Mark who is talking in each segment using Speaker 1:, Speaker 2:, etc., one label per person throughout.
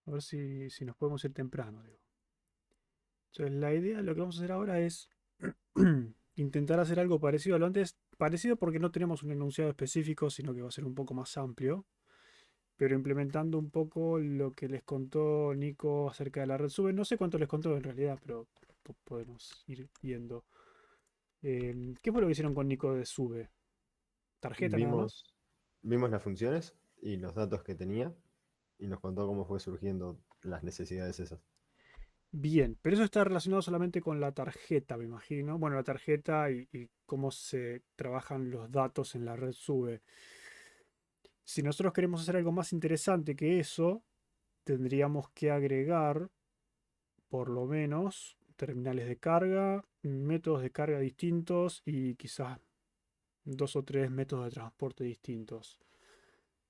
Speaker 1: A ver si nos podemos ir temprano, digo. Entonces, la idea, lo que vamos a hacer ahora es intentar hacer algo parecido a lo antes. Parecido porque no tenemos un enunciado específico, sino que va a ser un poco más amplio. Pero implementando un poco lo que les contó Nico acerca de la red Sube. No sé cuánto les contó en realidad, pero podemos ir viendo. ¿Qué fue lo que hicieron con Nico de Sube? ¿Tarjeta nada más?
Speaker 2: Vimos, vimos las funciones y los datos que tenía y nos contó cómo fue surgiendo las necesidades esas.
Speaker 1: Bien, pero eso está relacionado solamente con la tarjeta, me imagino. Bueno, la tarjeta y cómo se trabajan los datos en la red Sube. Si nosotros queremos hacer algo más interesante que eso, tendríamos que agregar, por lo menos, terminales de carga, métodos de carga distintos y quizás dos o tres métodos de transporte distintos.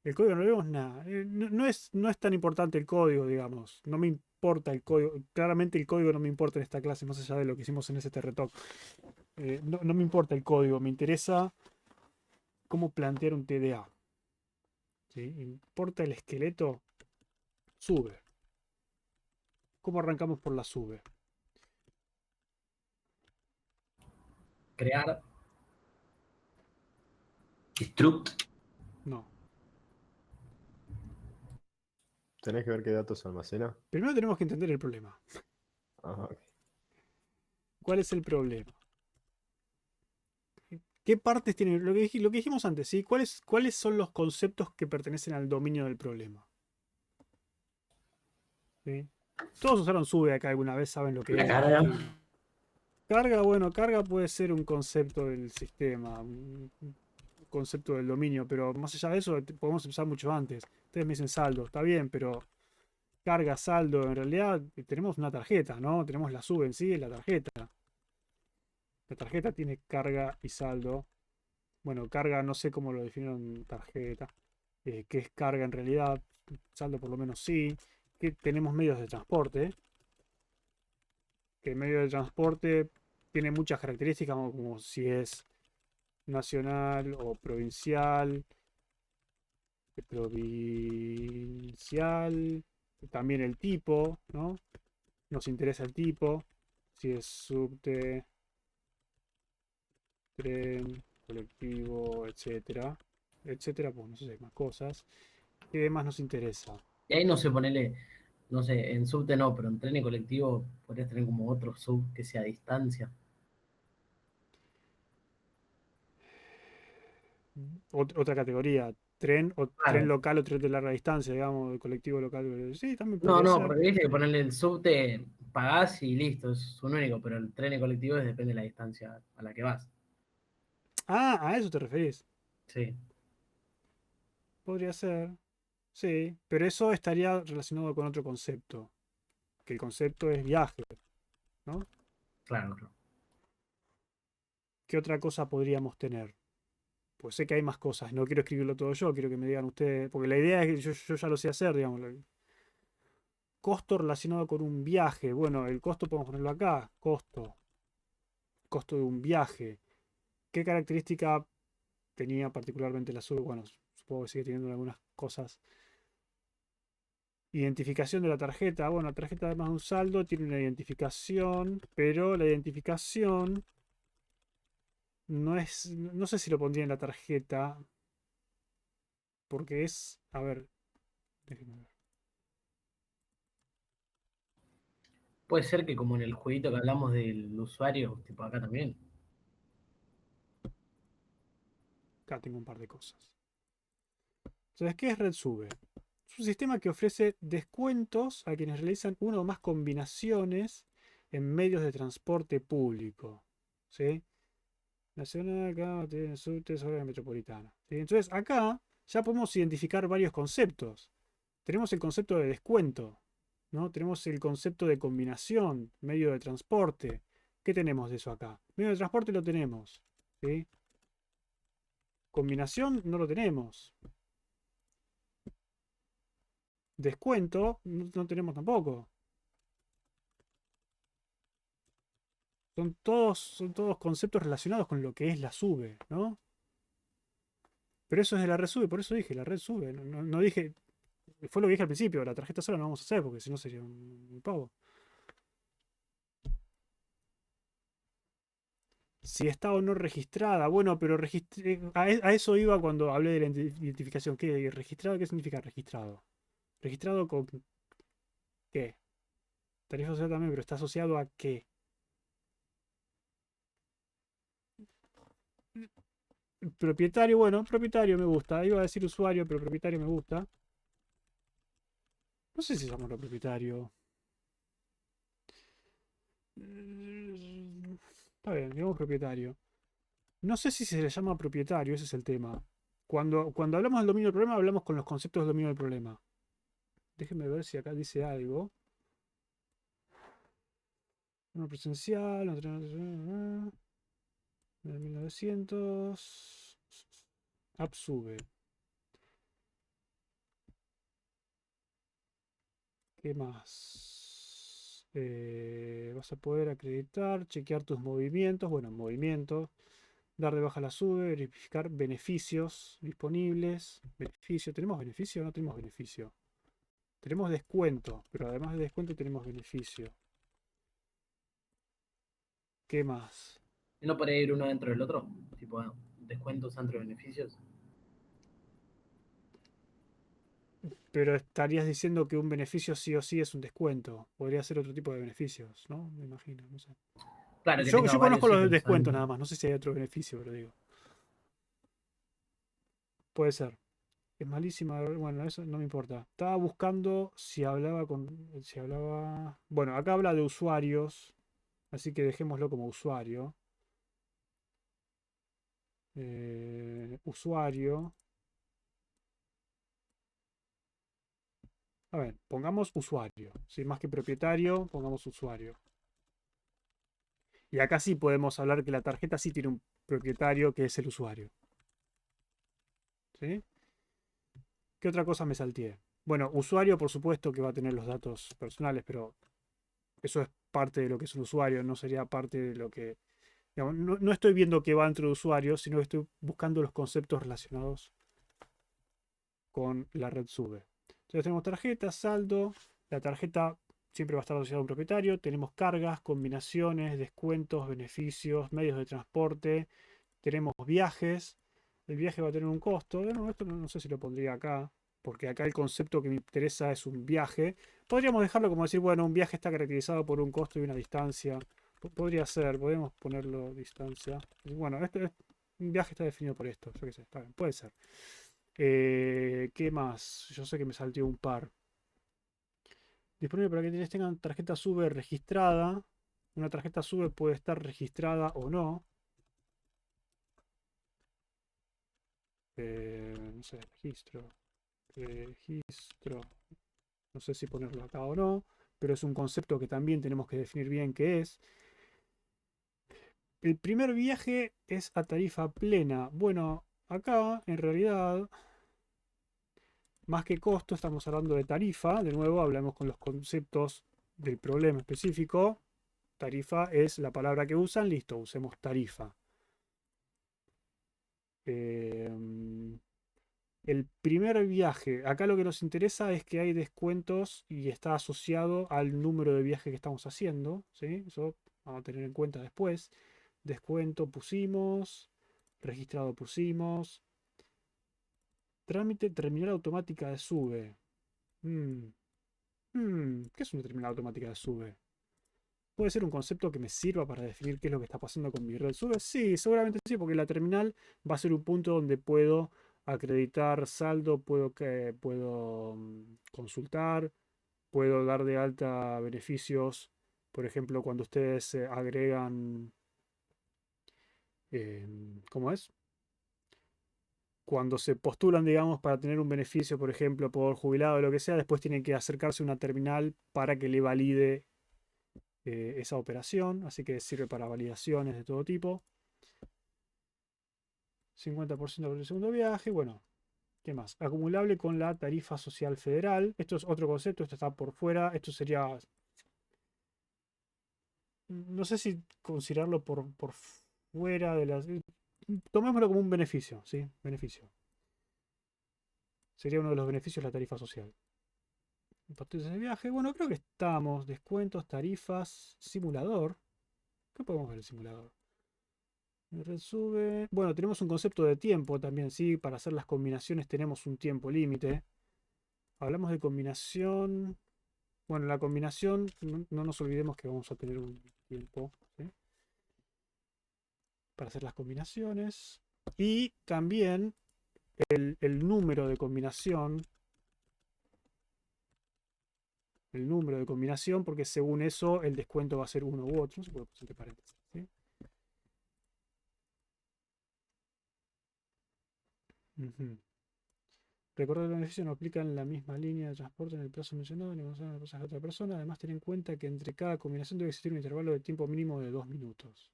Speaker 1: El código no le vemos nada. No es tan importante el código, digamos. No me importa el código. Claramente el código no me importa en esta clase, más allá de lo que hicimos en ese Terretalk. No me importa el código, me interesa cómo plantear un TDA. ¿Sí? Importa el esqueleto, sube. ¿Cómo arrancamos por la sube?
Speaker 3: Crear struct.
Speaker 1: No.
Speaker 2: Tenés que ver qué datos almacena.
Speaker 1: Primero tenemos que entender el problema.
Speaker 2: Ajá, ok.
Speaker 1: ¿Cuál es el problema? ¿Qué partes tiene? Lo que dijimos antes, ¿sí? ¿Cuáles son los conceptos que pertenecen al dominio del problema? ¿Sí? Todos usaron sube acá alguna vez, saben lo
Speaker 3: La
Speaker 1: que es, me
Speaker 3: carga.
Speaker 1: imagino. Carga, bueno, carga puede ser un concepto del sistema, un concepto del dominio, pero más allá de eso podemos empezar mucho antes. Ustedes me dicen saldo, está bien, pero carga, saldo, en realidad tenemos una tarjeta, ¿no? Tenemos la sub en sí, y la tarjeta. La tarjeta tiene carga y saldo. Bueno, carga no sé cómo lo definieron tarjeta. ¿Qué es carga en realidad? Saldo por lo menos sí. Que tenemos medios de transporte. Que el medio de transporte tiene muchas características, como si es nacional o provincial, provincial, también el tipo, ¿no? Nos interesa el tipo, si es subte, tren, colectivo, etcétera, etcétera, pues no sé si hay más cosas. ¿Qué más nos interesa?
Speaker 3: Y ahí no sé, ponerle, no sé, en subte no, pero en tren y colectivo podrías tener como otro sub que sea a distancia.
Speaker 1: Otra categoría, tren o tren
Speaker 3: Claro.
Speaker 1: local o tren de larga distancia, digamos, colectivo local. Sí, también
Speaker 3: No,
Speaker 1: podría
Speaker 3: no,
Speaker 1: ser.
Speaker 3: porque viste que ponerle el subte pagás y listo, es un único, pero el tren y colectivo depende de la distancia a la que vas.
Speaker 1: Ah, a eso te referís.
Speaker 3: Sí,
Speaker 1: Podría ser. Sí, pero eso estaría relacionado con otro concepto, que el concepto es viaje, ¿no?
Speaker 3: claro, claro.
Speaker 1: ¿Qué otra cosa podríamos tener? Pues sé que hay más cosas, no quiero escribirlo todo yo, quiero que me digan ustedes, porque la idea es que yo ya lo sé hacer, digamos. Costo relacionado con un viaje. Bueno, el costo podemos ponerlo acá, costo de un viaje. ¿Qué característica tenía particularmente la SUBE? Bueno, supongo que sigue teniendo algunas cosas. Identificación de la tarjeta. Bueno, la tarjeta además de un saldo tiene una identificación, pero la identificación no es, no sé si lo pondría en la tarjeta, porque es, a ver, déjenme ver.
Speaker 3: Puede ser que como en el jueguito que hablamos del usuario, tipo acá también.
Speaker 1: Acá tengo un par de cosas. Entonces, ¿qué es RedSube? Es un sistema que ofrece descuentos a quienes realizan una o más combinaciones en medios de transporte público. ¿Sí? Nacional, acá, subte, sobre la metropolitana. ¿Sí? Entonces, acá ya podemos identificar varios conceptos. Tenemos el concepto de descuento, ¿no? Tenemos el concepto de combinación, medio de transporte. ¿Qué tenemos de eso acá? Medio de transporte lo tenemos. ¿Sí? Combinación no lo tenemos. Descuento no tenemos tampoco. Son todos conceptos relacionados con lo que es la sube, ¿no? Pero eso es de la red sube, por eso dije la red sube. No dije. Fue lo que dije al principio, la tarjeta sola no vamos a hacer porque si no sería un pavo. Si está o no registrada. Bueno, pero a eso iba cuando hablé de la identificación. ¿Qué? ¿Registrado? ¿Qué significa registrado? ¿Registrado con qué? Tarifa social también, pero ¿está asociado a qué? Propietario, bueno, propietario me gusta. Iba a decir usuario, pero propietario me gusta. No sé si somos los propietario. Está bien, digamos propietario. No sé si se le llama propietario, ese es el tema. Cuando hablamos del dominio del problema, hablamos con los conceptos del dominio del problema. Déjenme ver si acá dice algo. Uno presencial, otro 1900. Absube. ¿Qué más? Vas a poder acreditar, chequear tus movimientos. Bueno, movimientos. Dar de baja la sube, verificar beneficios disponibles. Beneficio. ¿Tenemos beneficio o no tenemos beneficio? Tenemos descuento, pero además de descuento tenemos beneficio. ¿Qué más?
Speaker 3: ¿Y no puede ir uno dentro del otro? Tipo, descuentos entre beneficios.
Speaker 1: Pero estarías diciendo que un beneficio sí o sí es un descuento. Podría ser otro tipo de beneficios, ¿no? Me imagino, no sé.
Speaker 3: Claro, que
Speaker 1: Yo
Speaker 3: tenga
Speaker 1: conozco
Speaker 3: varios
Speaker 1: los
Speaker 3: ítems
Speaker 1: descuentos
Speaker 3: adentro.
Speaker 1: nada más. No sé si hay otro beneficio, pero digo. Puede ser. Es malísima. Bueno, eso no me importa. Estaba buscando si hablaba con. Si hablaba. Bueno, acá habla de usuarios. Así que dejémoslo como usuario. Usuario. A ver, pongamos usuario. Si más que propietario, pongamos usuario. Y acá sí podemos hablar que la tarjeta sí tiene un propietario que es el usuario. ¿Sí? ¿Qué otra cosa me salteé? Bueno, usuario por supuesto que va a tener los datos personales, pero eso es parte de lo que es un usuario, no sería parte de lo que... Digamos, no estoy viendo qué va dentro de usuario, sino que estoy buscando los conceptos relacionados con la red sube. Entonces tenemos tarjeta, saldo, la tarjeta siempre va a estar asociada a un propietario, tenemos cargas, combinaciones, descuentos, beneficios, medios de transporte, tenemos viajes, el viaje va a tener un costo, bueno, esto no sé si lo pondría acá, porque acá el concepto que me interesa es un viaje. Podríamos dejarlo como decir, bueno, un viaje está caracterizado por un costo y una distancia. Podría ser, podemos ponerlo distancia. Bueno, un viaje está definido por esto, yo qué sé, está bien, puede ser. ¿Qué más? Yo sé que me salteó un par. Disponible para que quienes tengan tarjeta SUBE registrada. Una tarjeta SUBE puede estar registrada o no. No sé, registro. Registro. No sé si ponerlo acá o no. Pero es un concepto que también tenemos que definir bien qué es. El primer viaje es a tarifa plena. Bueno, acá en realidad, más que costo, estamos hablando de tarifa. De nuevo, hablamos con los conceptos del problema específico. Tarifa es la palabra que usan, listo, usemos tarifa. El primer viaje, acá lo que nos interesa es que hay descuentos y está asociado al número de viajes que estamos haciendo, ¿sí? Eso vamos a tener en cuenta después. Descuento pusimos, registrado pusimos. Trámite terminal automática de sube. Mm, ¿Qué es una terminal automática de sube? ¿Puede ser un concepto que me sirva para definir qué es lo que está pasando con mi red sube? Sí, seguramente sí, porque la terminal va a ser un punto donde puedo acreditar saldo, puedo consultar, puedo dar de alta beneficios. Por ejemplo, cuando ustedes agregan, ¿cómo es? Cuando se postulan, digamos, para tener un beneficio, por ejemplo, por jubilado o lo que sea, después tienen que acercarse a una terminal para que le valide esa operación, así que sirve para validaciones de todo tipo. 50% por el segundo viaje, bueno, ¿qué más? Acumulable con la tarifa social federal. Esto es otro concepto, esto está por fuera, esto sería, no sé si considerarlo por fuera de las... Tomémoslo como un beneficio, ¿sí? Beneficio. Sería uno de los beneficios de la tarifa social. Paquetes de viaje. Bueno, creo que estamos. Descuentos, tarifas, simulador. ¿Qué podemos ver el simulador? Red sube. Bueno, tenemos un concepto de tiempo también, sí. Para hacer las combinaciones tenemos un tiempo límite. Hablamos de combinación. Bueno, la combinación, no nos olvidemos que vamos a tener un tiempo, ¿sí? Para hacer las combinaciones. Y también el número de combinación. El número de combinación, porque según eso el descuento va a ser uno u otro. No se puede poner entre paréntesis, ¿sí? Ujú. Recordar que el beneficio no aplica en la misma línea de transporte en el plazo mencionado ni en el pasaje de otra persona. Además, ten en cuenta que entre cada combinación debe existir un intervalo de tiempo mínimo de 2 minutos.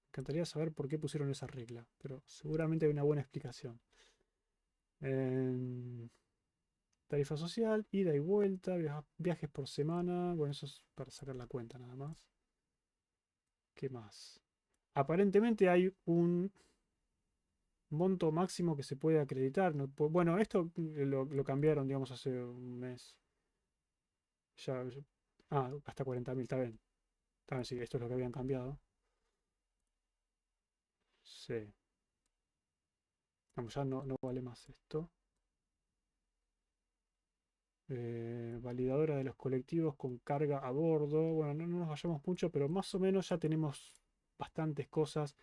Speaker 1: Me encantaría saber por qué pusieron esa regla, pero seguramente hay una buena explicación. Tarifa social, ida y vuelta, viajes por semana. Bueno, eso es para sacar la cuenta nada más. ¿Qué más? Aparentemente hay un monto máximo que se puede acreditar. Bueno, esto lo cambiaron, digamos, hace un mes. Hasta 40.000, está bien. Está bien, sí, esto es lo que habían cambiado. Sí. Vamos, ya no vale más esto. Validadora de los colectivos con carga a bordo. Bueno, no nos vayamos mucho, pero más o menos ya tenemos bastantes cosas.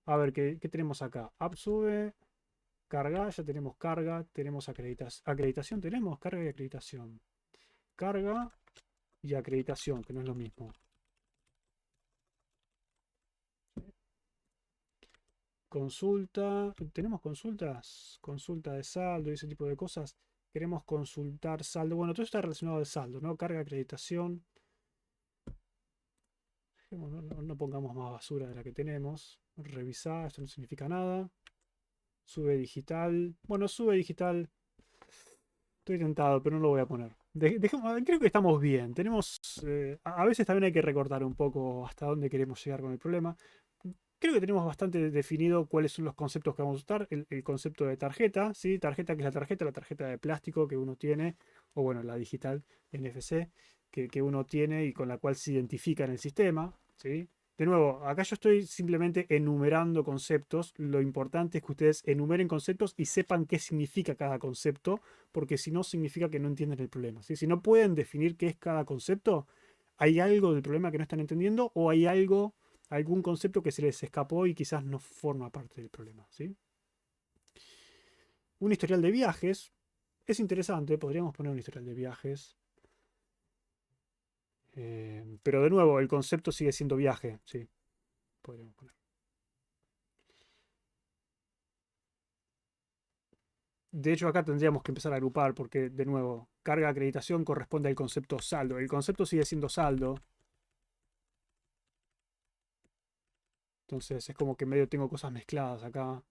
Speaker 1: A ver, ¿qué tenemos acá? App sube, carga, ya tenemos carga, tenemos acreditación, tenemos carga y acreditación. Carga y acreditación, que no es lo mismo. Consulta, ¿tenemos consultas? Consulta de saldo y ese tipo de cosas. Queremos consultar saldo. Bueno, todo está relacionado al saldo, ¿no? Carga, acreditación. No pongamos más basura de la que tenemos. Revisar, esto no significa nada. Sube digital. Bueno, sube digital. Estoy tentado, pero no lo voy a poner. Creo que estamos bien. Tenemos. A veces también hay que recortar un poco hasta dónde queremos llegar con el problema. Creo que tenemos bastante definido cuáles son los conceptos que vamos a usar. El concepto de tarjeta, ¿sí? Tarjeta, que es la tarjeta de plástico que uno tiene, o bueno, la digital NFC que uno tiene y con la cual se identifica en el sistema, ¿sí? De nuevo, acá yo estoy simplemente enumerando conceptos. Lo importante es que ustedes enumeren conceptos y sepan qué significa cada concepto, porque si no, significa que no entienden el problema, ¿sí? Si no pueden definir qué es cada concepto, hay algo del problema que no están entendiendo o hay algún concepto que se les escapó y quizás no forma parte del problema, ¿sí? Un historial de viajes. Es interesante, podríamos poner un historial de viajes. Pero de nuevo, el concepto sigue siendo viaje, sí. Podríamos poner. De hecho, acá tendríamos que empezar a agrupar porque, de nuevo, carga acreditación corresponde al concepto saldo. El concepto sigue siendo saldo. Entonces es como que medio tengo cosas mezcladas acá.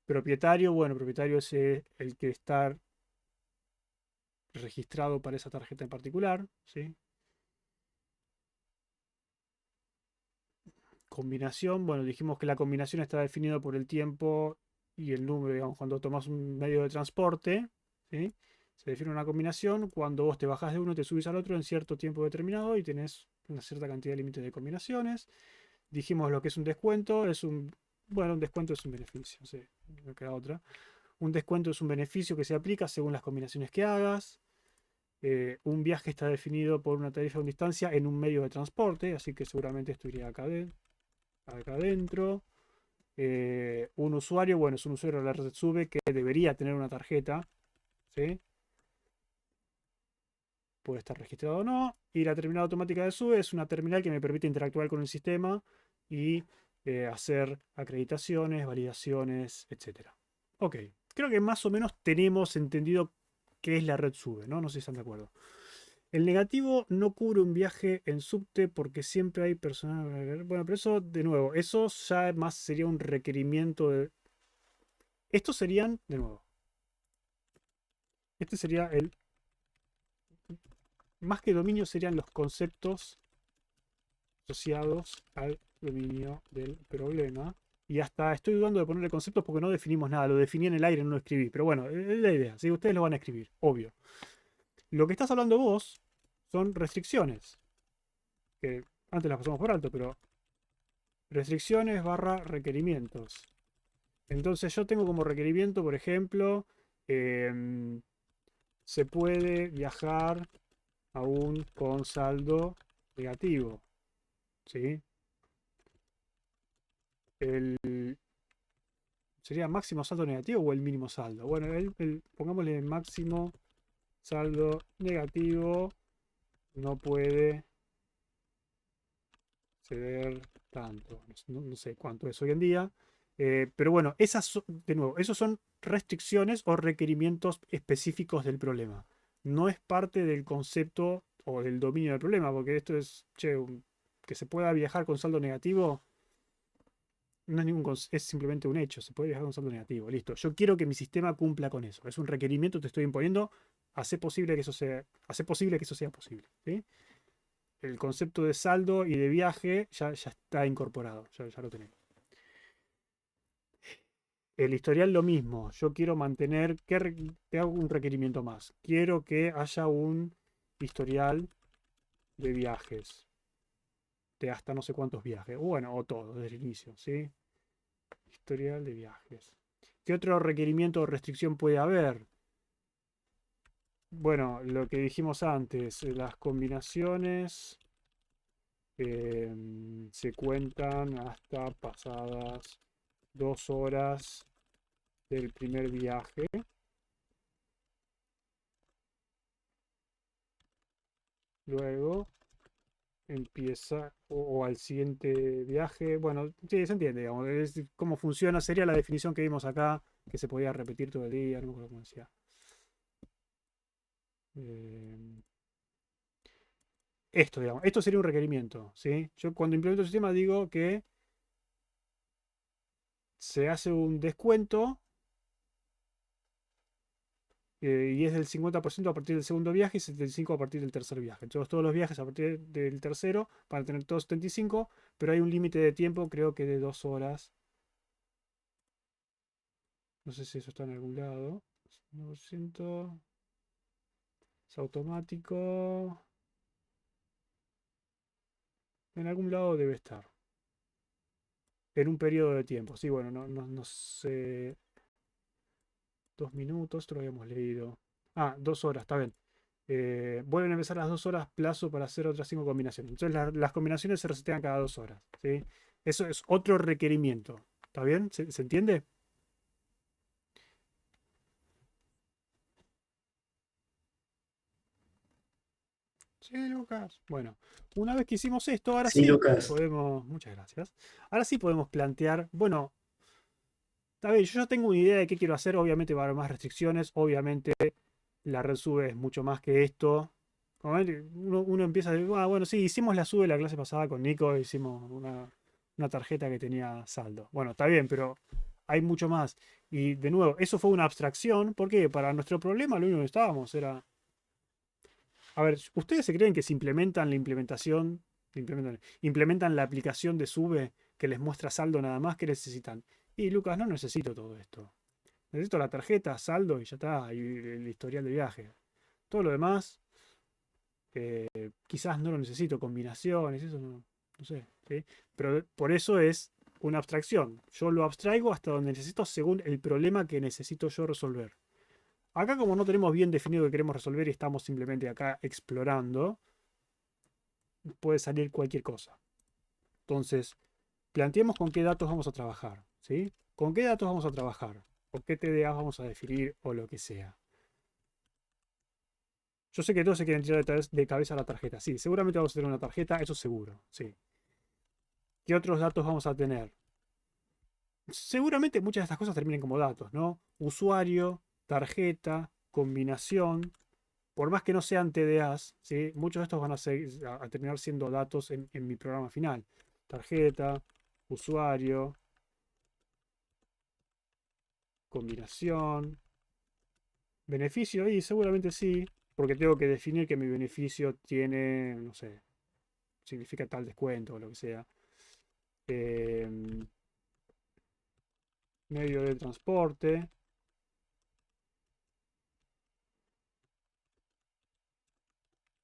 Speaker 1: Propietario, bueno, propietario es el que está registrado para esa tarjeta en particular, ¿sí? Combinación, bueno, dijimos que la combinación está definida por el tiempo y el número, digamos, cuando tomas un medio de transporte, ¿sí? Se define una combinación cuando vos te bajás de uno, te subís al otro en cierto tiempo determinado y tenés una cierta cantidad de límites de combinaciones. Dijimos lo que es un descuento, bueno, un descuento es un beneficio, sí, no queda otra. Un descuento es un beneficio que se aplica según las combinaciones que hagas. Un viaje está definido por una tarifa de distancia en un medio de transporte, así que seguramente esto iría acá adentro. Un usuario, bueno, es un usuario de la red SUBE que debería tener una tarjeta, ¿sí? Puede estar registrado o no. Y la terminal automática de SUBE es una terminal que me permite interactuar con el sistema y hacer acreditaciones, validaciones, etc. Ok, creo que más o menos tenemos entendido qué es la red SUBE, ¿no? No sé si están de acuerdo. El negativo no cubre un viaje en subte porque siempre hay personal. Bueno, pero eso, de nuevo, eso ya más sería un requerimiento de. Estos serían, de nuevo, este sería el. Más que dominio serían los conceptos asociados al dominio del problema. Y hasta estoy dudando de ponerle conceptos porque no definimos nada. Lo definí en el aire, no lo escribí. Pero bueno, es la idea. ¿Sí? Ustedes lo van a escribir, obvio. Lo que estás hablando vos son restricciones. Que antes las pasamos por alto, pero restricciones barra requerimientos. Entonces yo tengo como requerimiento, por ejemplo, se puede viajar aún con saldo negativo. ¿Sí? ¿Sería máximo saldo negativo o el mínimo saldo? Bueno, pongámosle máximo saldo negativo. No puede ceder tanto. No sé cuánto es hoy en día. Pero bueno, de nuevo, esos son restricciones o requerimientos específicos del problema. No es parte del concepto o del dominio del problema, porque esto es, che, que se pueda viajar con saldo negativo no es es simplemente un hecho. Se puede viajar con saldo negativo. Listo. Yo quiero que mi sistema cumpla con eso. Es un requerimiento que te estoy imponiendo. Hace posible que eso sea, hace posible que eso sea posible. ¿Sí? El concepto de saldo y de viaje ya está incorporado. Ya lo tenemos. El historial lo mismo. Yo quiero mantener. Te hago un requerimiento más. Quiero que haya un historial de viajes. De hasta no sé cuántos viajes. Bueno, o todo, desde el inicio. ¿Sí? Historial de viajes. ¿Qué otro requerimiento o restricción puede haber? Bueno, lo que dijimos antes, las combinaciones se cuentan hasta pasadas 2 horas del primer viaje. Luego empieza o al siguiente viaje. Bueno, sí, se entiende, digamos, cómo funciona. Sería la definición que vimos acá, que se podía repetir todo el día, no me acuerdo cómo decía. Esto, digamos, esto sería un requerimiento, ¿sí? Yo cuando implemento el sistema digo que se hace un descuento y es del 50% a partir del segundo viaje y 75% a partir del tercer viaje. Entonces todos los viajes a partir del tercero van a tener todos 75, pero hay un límite de tiempo, creo que de 2 horas. No sé si eso está en algún lado. 100% es automático. En algún lado debe estar. En un periodo de tiempo. Sí, bueno, no sé. 2 minutos, esto lo habíamos leído. 2 horas, está bien. Vuelven a empezar las 2 horas, plazo para hacer otras 5 combinaciones. Entonces las combinaciones se resetean cada 2 horas. ¿Sí? Eso es otro requerimiento. ¿Está bien? ¿Se entiende? Sí, Lucas. Bueno, una vez que hicimos esto, ahora
Speaker 3: Sí,
Speaker 1: sí
Speaker 3: Lucas.
Speaker 1: podemos. Muchas gracias. Ahora sí podemos plantear. Bueno, está bien, yo ya tengo una idea de qué quiero hacer. Obviamente va a haber más restricciones. Obviamente la red sube es mucho más que esto. Uno empieza a decir, bueno, sí, hicimos la sube la clase pasada con Nico, hicimos una tarjeta que tenía saldo. Bueno, está bien, pero hay mucho más. Y de nuevo, eso fue una abstracción, porque para nuestro problema lo único que estábamos era. A ver, ¿ustedes se creen que si implementan la implementación, implementan la aplicación de sube que les muestra saldo nada más, que necesitan? Y Lucas, no necesito todo esto. Necesito la tarjeta, saldo y ya está, y el historial de viaje. Todo lo demás quizás no lo necesito, combinaciones, eso no sé. ¿Sí? Pero por eso es una abstracción. Yo lo abstraigo hasta donde necesito según el problema que necesito yo resolver. Acá como no tenemos bien definido que queremos resolver y estamos simplemente acá explorando, puede salir cualquier cosa. Entonces, planteemos con qué datos vamos a trabajar. ¿Sí? ¿Con qué datos vamos a trabajar? ¿O qué TDA vamos a definir o lo que sea? Yo sé que todos se quieren tirar de cabeza la tarjeta. Sí, seguramente vamos a tener una tarjeta, eso seguro. Sí. ¿Qué otros datos vamos a tener? Seguramente muchas de estas cosas terminen como datos, ¿no? Usuario, tarjeta, combinación. Por más que no sean TDAs, ¿sí? Muchos de estos van a terminar siendo datos en mi programa final. Tarjeta, usuario, combinación, beneficio, y seguramente sí, porque tengo que definir que mi beneficio tiene, no sé, significa tal descuento o lo que sea. medio de transporte,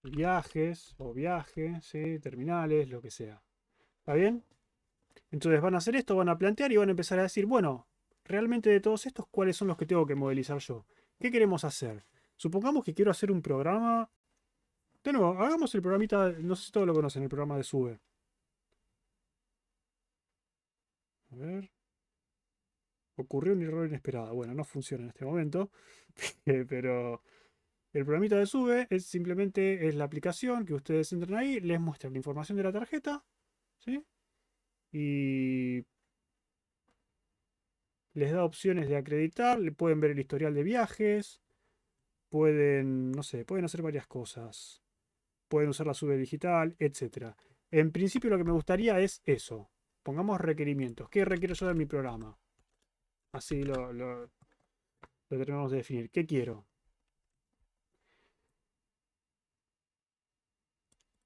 Speaker 1: viajes o viaje, ¿sí? Terminales, lo que sea. ¿Está bien? Entonces van a hacer esto, van a plantear y van a empezar a decir, bueno, realmente de todos estos, ¿cuáles son los que tengo que modelizar yo? ¿Qué queremos hacer? Supongamos que quiero hacer un programa. De nuevo, hagamos el programita, no sé si todos lo conocen, el programa de Sube. A ver. Ocurrió un error inesperado. Bueno, no funciona en este momento, pero el programita de Sube es simplemente es la aplicación que ustedes entran ahí, les muestra la información de la tarjeta, ¿sí? Y les da opciones de acreditar, le pueden ver el historial de viajes, pueden, no sé, pueden hacer varias cosas. Pueden usar la Sube digital, etcétera. En principio lo que me gustaría es eso. Pongamos requerimientos. ¿Qué requiero yo de mi programa? Así lo tenemos de definir. ¿Qué quiero?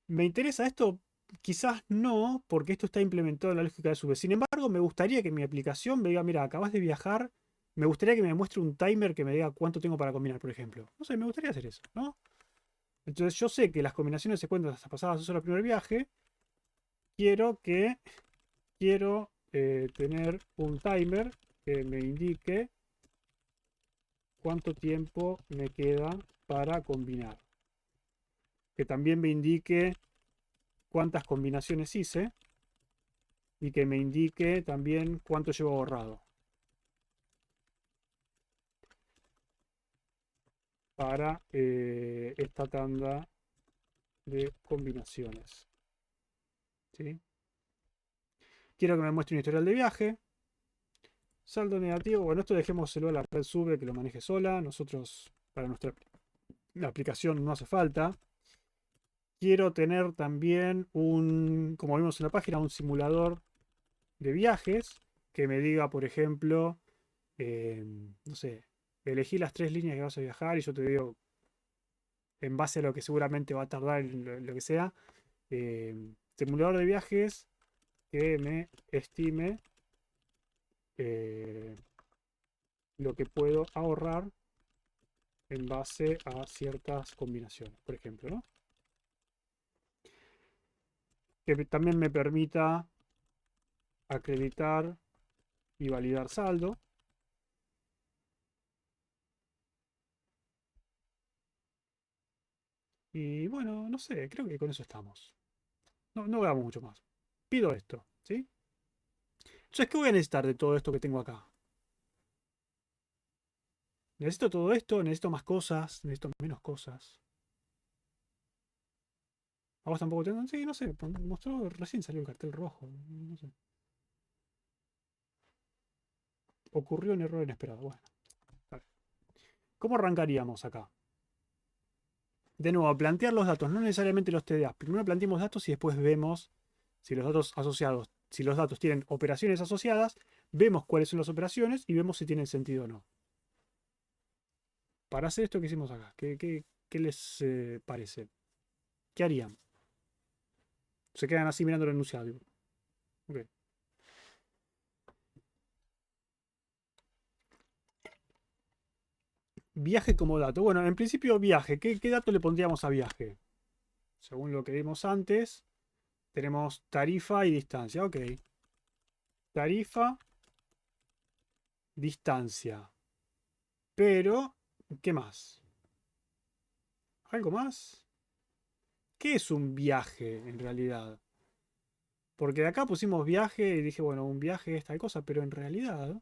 Speaker 1: ¿Me interesa esto? Quizás no, porque esto está implementado en la lógica de Sube. Sin embargo, me gustaría que mi aplicación me diga, mira, acabas de viajar, me gustaría que me muestre un timer que me diga cuánto tengo para combinar, por ejemplo. No sé, me gustaría hacer eso, ¿no? Entonces yo sé que las combinaciones se cuentan hasta pasadas a solo el primer viaje. Quiero que quiero tener un timer que me indique cuánto tiempo me queda para combinar. Que también me indique cuántas combinaciones hice y que me indique también cuánto llevo ahorrado para esta tanda de combinaciones. ¿Sí? Quiero que me muestre un historial de viaje. Saldo negativo. Bueno, esto dejémoselo a la red Sube que lo maneje sola. Nosotros, para nuestra aplicación, no hace falta. Quiero tener también un, como vimos en la página, un simulador de viajes que me diga, por ejemplo, no sé, elegí las 3 líneas que vas a viajar y yo te digo, en base a lo que seguramente va a tardar en lo que sea, simulador de viajes que me estime eh, lo que puedo ahorrar en base a ciertas combinaciones, por ejemplo, ¿no? Que también me permita acreditar y validar saldo. Y bueno, no sé, creo que con eso estamos. No hagamos mucho más. Pido esto, ¿sí? Entonces, ¿qué voy a necesitar de todo esto que tengo acá? Necesito todo esto, necesito más cosas, necesito menos cosas. ¿A vos tampoco tengo? Sí, no sé, mostró, recién salió el cartel rojo. No sé. Ocurrió un error inesperado. Bueno, a ver. ¿Cómo arrancaríamos acá? De nuevo, plantear los datos, no necesariamente los TDA. Primero planteamos datos y después vemos si los datos asociados, si los datos tienen operaciones asociadas, vemos cuáles son las operaciones y vemos si tienen sentido o no. Para hacer esto que hicimos acá, ¿qué les parece? ¿Qué harían? Se quedan así mirando el enunciado. Digo, ok. Viaje como dato. Bueno, en principio viaje. ¿Qué dato le pondríamos a viaje? Según lo que vimos antes, tenemos tarifa y distancia. Ok. Tarifa, distancia. Pero, ¿qué más? ¿Algo más? ¿Qué es un viaje en realidad? Porque de acá pusimos viaje y dije, bueno, un viaje es tal cosa, pero en realidad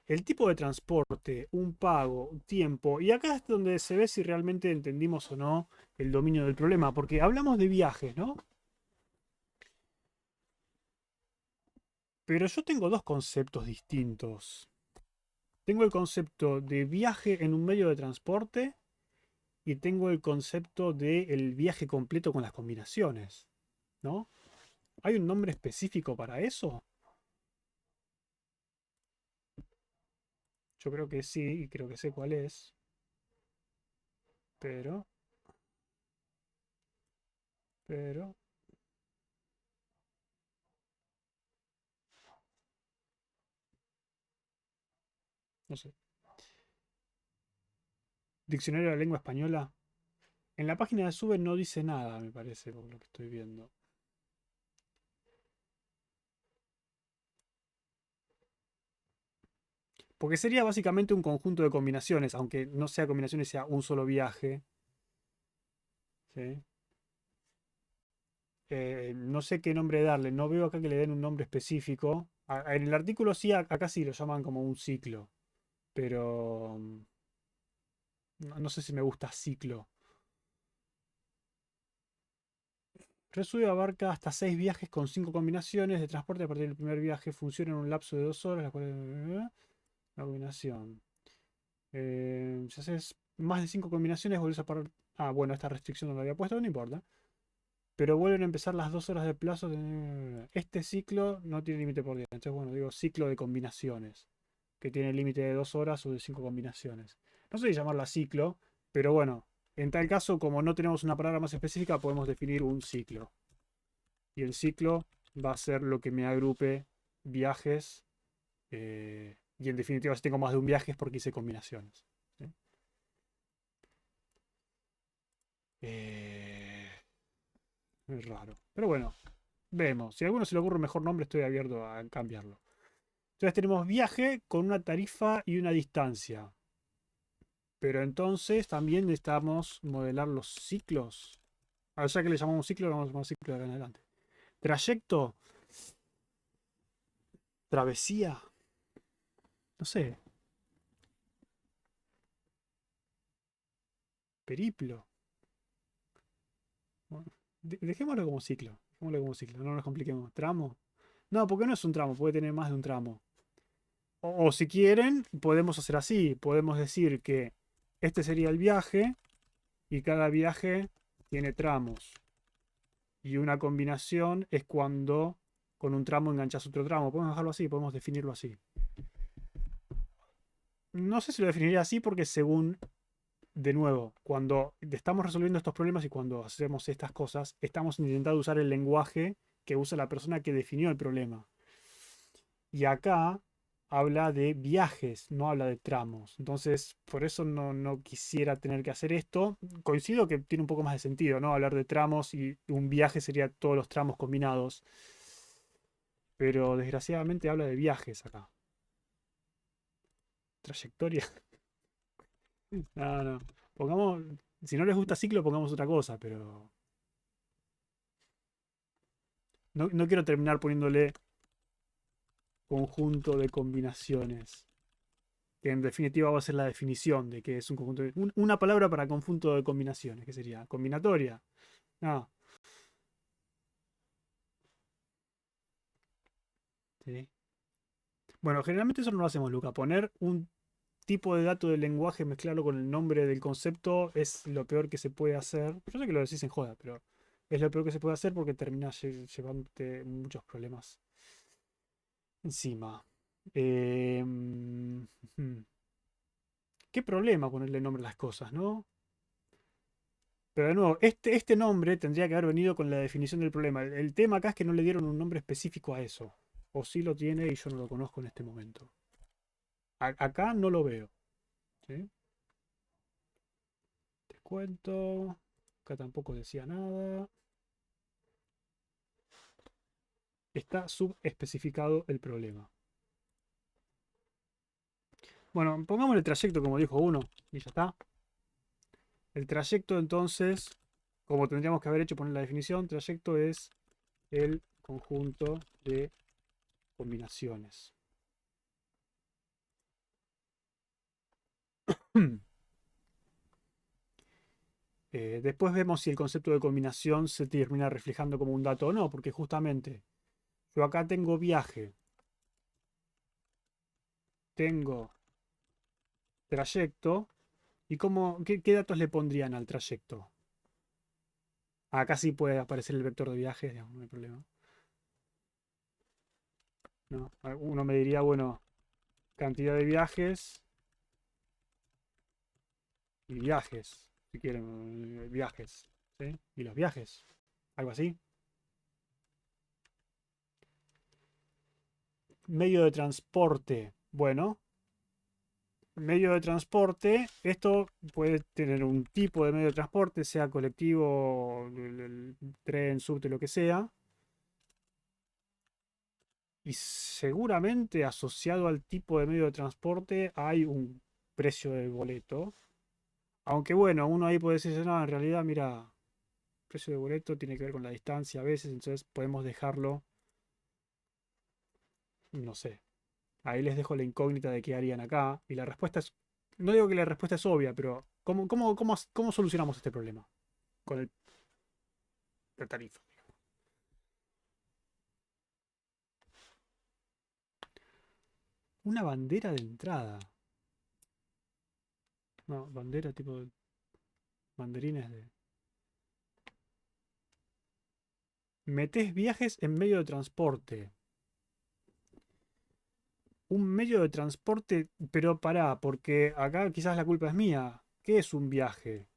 Speaker 1: el tipo de transporte, un pago, un tiempo, y acá es donde se ve si realmente entendimos o no el dominio del problema, porque hablamos de viajes, ¿no? Pero yo tengo dos conceptos distintos. Tengo el concepto de viaje en un medio de transporte y tengo el concepto del viaje completo con las combinaciones, ¿no? ¿Hay un nombre específico para eso? Yo creo que sí, y creo que sé cuál es, pero, pero, No sé. Diccionario de la lengua española. En la página de Sube no dice nada, me parece, por lo que estoy viendo. Porque sería básicamente un conjunto de combinaciones, aunque no sea combinaciones, sea un solo viaje. ¿Sí? No sé qué nombre darle, no veo acá que le den un nombre específico. En el artículo sí, acá sí lo llaman como un ciclo, pero no sé si me gusta ciclo. Resube abarca hasta 6 viajes con 5 combinaciones de transporte a partir del primer viaje. Funciona en un lapso de 2 horas, la cual la combinación. Si haces más de 5 combinaciones, vuelves a parar. Ah, bueno, esta restricción no la había puesto, no importa. Pero vuelven a empezar las 2 horas de plazo. Este ciclo no tiene límite por día. Entonces, bueno, digo ciclo de combinaciones, que tiene límite de 2 horas o de 5 combinaciones. No sé si llamarla ciclo, pero bueno, en tal caso, como no tenemos una palabra más específica, podemos definir un ciclo. Y el ciclo va a ser lo que me agrupe viajes. Y en definitiva, si tengo más de un viaje es porque hice combinaciones. ¿Sí? Eh, es raro. Pero bueno, vemos. Si a alguno se le ocurre un mejor nombre, estoy abierto a cambiarlo. Entonces tenemos viaje con una tarifa y una distancia. Pero entonces también necesitamos modelar los ciclos. A ya que le llamamos ciclo, lo vamos a llamar ciclo de acá en adelante. Trayecto, travesía, no sé, periplo. Bueno, dejémoslo como ciclo. Dejémoslo como ciclo, no nos compliquemos. ¿Tramo? No, porque no es un tramo, puede tener más de un tramo. O si quieren, podemos hacer así. Podemos decir que este sería el viaje y cada viaje tiene tramos. Y una combinación es cuando con un tramo enganchas otro tramo. Podemos dejarlo así, podemos definirlo así. No sé si lo definiría así porque según, de nuevo, cuando estamos resolviendo estos problemas y cuando hacemos estas cosas, estamos intentando usar el lenguaje que usa la persona que definió el problema. Y acá habla de viajes, no habla de tramos. Entonces, por eso no quisiera tener que hacer esto. Coincido que tiene un poco más de sentido, ¿no? Hablar de tramos y un viaje sería todos los tramos combinados. Pero desgraciadamente habla de viajes acá. Trayectoria. No, no. Pongamos, si no les gusta ciclo, pongamos otra cosa, pero no quiero terminar poniéndole conjunto de combinaciones. Que en definitiva va a ser la definición de que es un conjunto de, una palabra para conjunto de combinaciones, que sería combinatoria. No. ¿Sí? Bueno, generalmente eso no lo hacemos, Luca. Poner un tipo de dato del lenguaje, mezclarlo con el nombre del concepto, es lo peor que se puede hacer. Yo sé que lo decís en joda, pero es lo peor que se puede hacer porque termina llevándote muchos problemas encima. Qué problema ponerle nombre a las cosas, ¿no? Pero de nuevo, este nombre tendría que haber venido con la definición del problema. El tema acá es que no le dieron un nombre específico a eso. O sí lo tiene y yo no lo conozco en este momento. Acá no lo veo. ¿Sí? Te cuento. Acá tampoco decía nada. Está subespecificado el problema. Bueno, pongamos el trayecto como dijo uno. Y ya está. El trayecto entonces, como tendríamos que haber hecho poner la definición, trayecto es el conjunto de combinaciones. Después vemos si el concepto de combinación se termina reflejando como un dato o no, porque justamente yo acá tengo viaje, tengo trayecto, y qué datos le pondrían al trayecto. Acá sí puede aparecer el vector de viajes, digamos, no hay problema. ¿No? Uno me diría, bueno, cantidad de viajes y viajes, si quieren, viajes, ¿sí? Y los viajes, algo así. Medio de transporte, bueno, medio de transporte, esto puede tener un tipo de medio de transporte, sea colectivo, tren, subte, lo que sea. Y seguramente asociado al tipo de medio de transporte hay un precio del boleto. Aunque bueno, uno ahí puede decir, no, en realidad, mira, el precio de boleto tiene que ver con la distancia a veces, entonces podemos dejarlo, no sé. Ahí les dejo la incógnita de qué harían acá. Y la respuesta es, no digo que la respuesta es obvia, pero ¿cómo solucionamos este problema? Con la tarifa. Una bandera de entrada. No, bandera tipo banderines de... Metés viajes en medio de transporte. Un medio de transporte, pero pará, porque acá quizás la culpa es mía. ¿Qué es un viaje?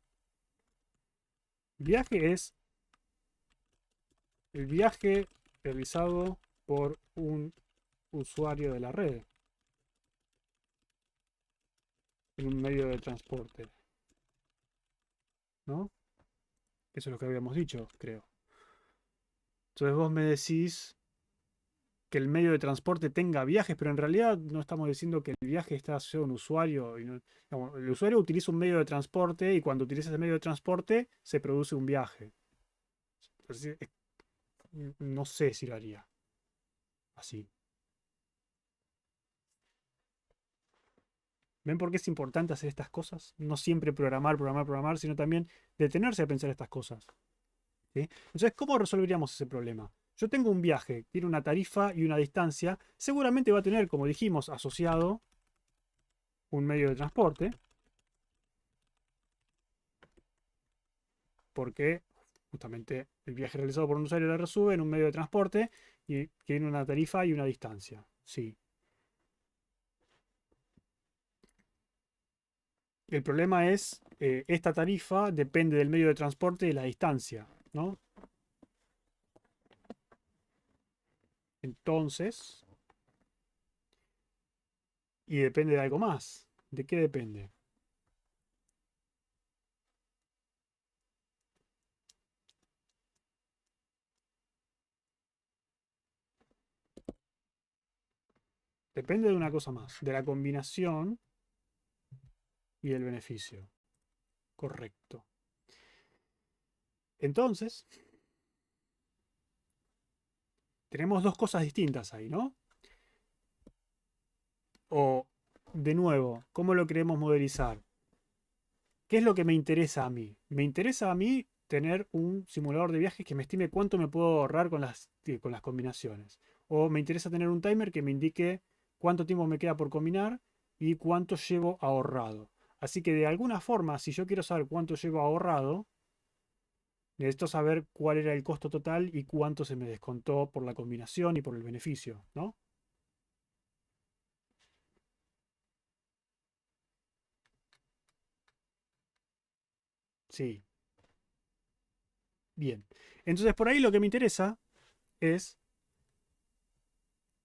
Speaker 1: Viaje es el viaje realizado por un usuario de la red en un medio de transporte, ¿no? Eso es lo que habíamos dicho, creo. Entonces vos me decís que el medio de transporte tenga viajes, pero en realidad no estamos diciendo que el viaje está asociado a un usuario. Digamos, el usuario utiliza un medio de transporte y cuando utiliza ese medio de transporte se produce un viaje. Entonces, no sé si lo haría así. ¿Ven por qué es importante hacer estas cosas? No siempre programar, programar, programar, sino también detenerse a pensar estas cosas. ¿Sí? Entonces, ¿cómo resolveríamos ese problema? Yo tengo un viaje, tiene una tarifa y una distancia, seguramente va a tener, como dijimos, asociado un medio de transporte, porque justamente el viaje realizado por un usuario de resube en un medio de transporte y tiene una tarifa y una distancia. Sí. El problema es, esta tarifa depende del medio de transporte y la distancia, ¿no? Entonces, y depende de algo más. ¿De qué depende? Depende de una cosa más, de la combinación y el beneficio. Correcto. Entonces, tenemos dos cosas distintas ahí, ¿no? O, de nuevo, ¿cómo lo queremos modelizar? ¿Qué es lo que me interesa a mí? Me interesa a mí tener un simulador de viajes que me estime cuánto me puedo ahorrar con las combinaciones. O me interesa tener un timer que me indique cuánto tiempo me queda por combinar y cuánto llevo ahorrado. Así que de alguna forma, si yo quiero saber cuánto llevo ahorrado, necesito saber cuál era el costo total y cuánto se me descontó por la combinación y por el beneficio, ¿no? Sí, bien. Entonces por ahí lo que me interesa es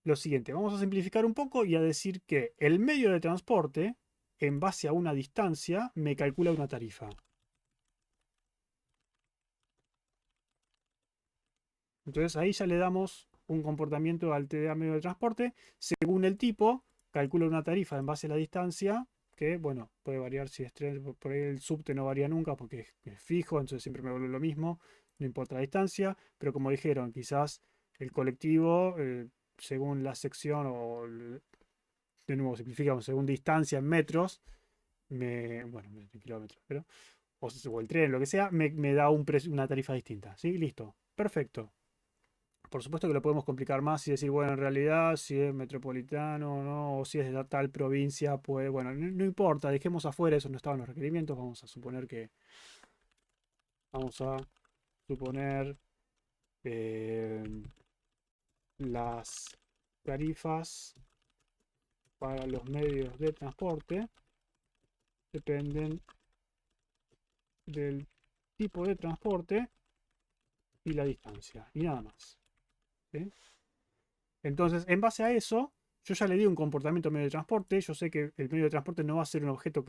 Speaker 1: lo siguiente. Vamos a simplificar un poco y a decir que el medio de transporte, en base a una distancia, me calcula una tarifa. Entonces ahí ya le damos un comportamiento al TDA medio de transporte. Según el tipo, calcula una tarifa en base a la distancia, que bueno, puede variar si es tren, por ahí el subte no varía nunca porque es fijo, entonces siempre me vuelve lo mismo, no importa la distancia, pero como dijeron, quizás el colectivo, según la sección de nuevo simplificamos, según distancia en metros, bueno, en kilómetros, pero, o el tren, lo que sea, me da una tarifa distinta, ¿sí? Listo, perfecto. Por supuesto que lo podemos complicar más y decir, bueno, en realidad si es metropolitano o no, o si es de tal provincia, pues bueno, no importa, dejemos afuera, eso no estaba en los requerimientos, vamos a suponer eh, las tarifas para los medios de transporte dependen del tipo de transporte y la distancia, y nada más. ¿Sí? Entonces, en base a eso, Yo ya le di un comportamiento al medio de transporte. Yo sé que el medio de transporte no va a ser un objeto.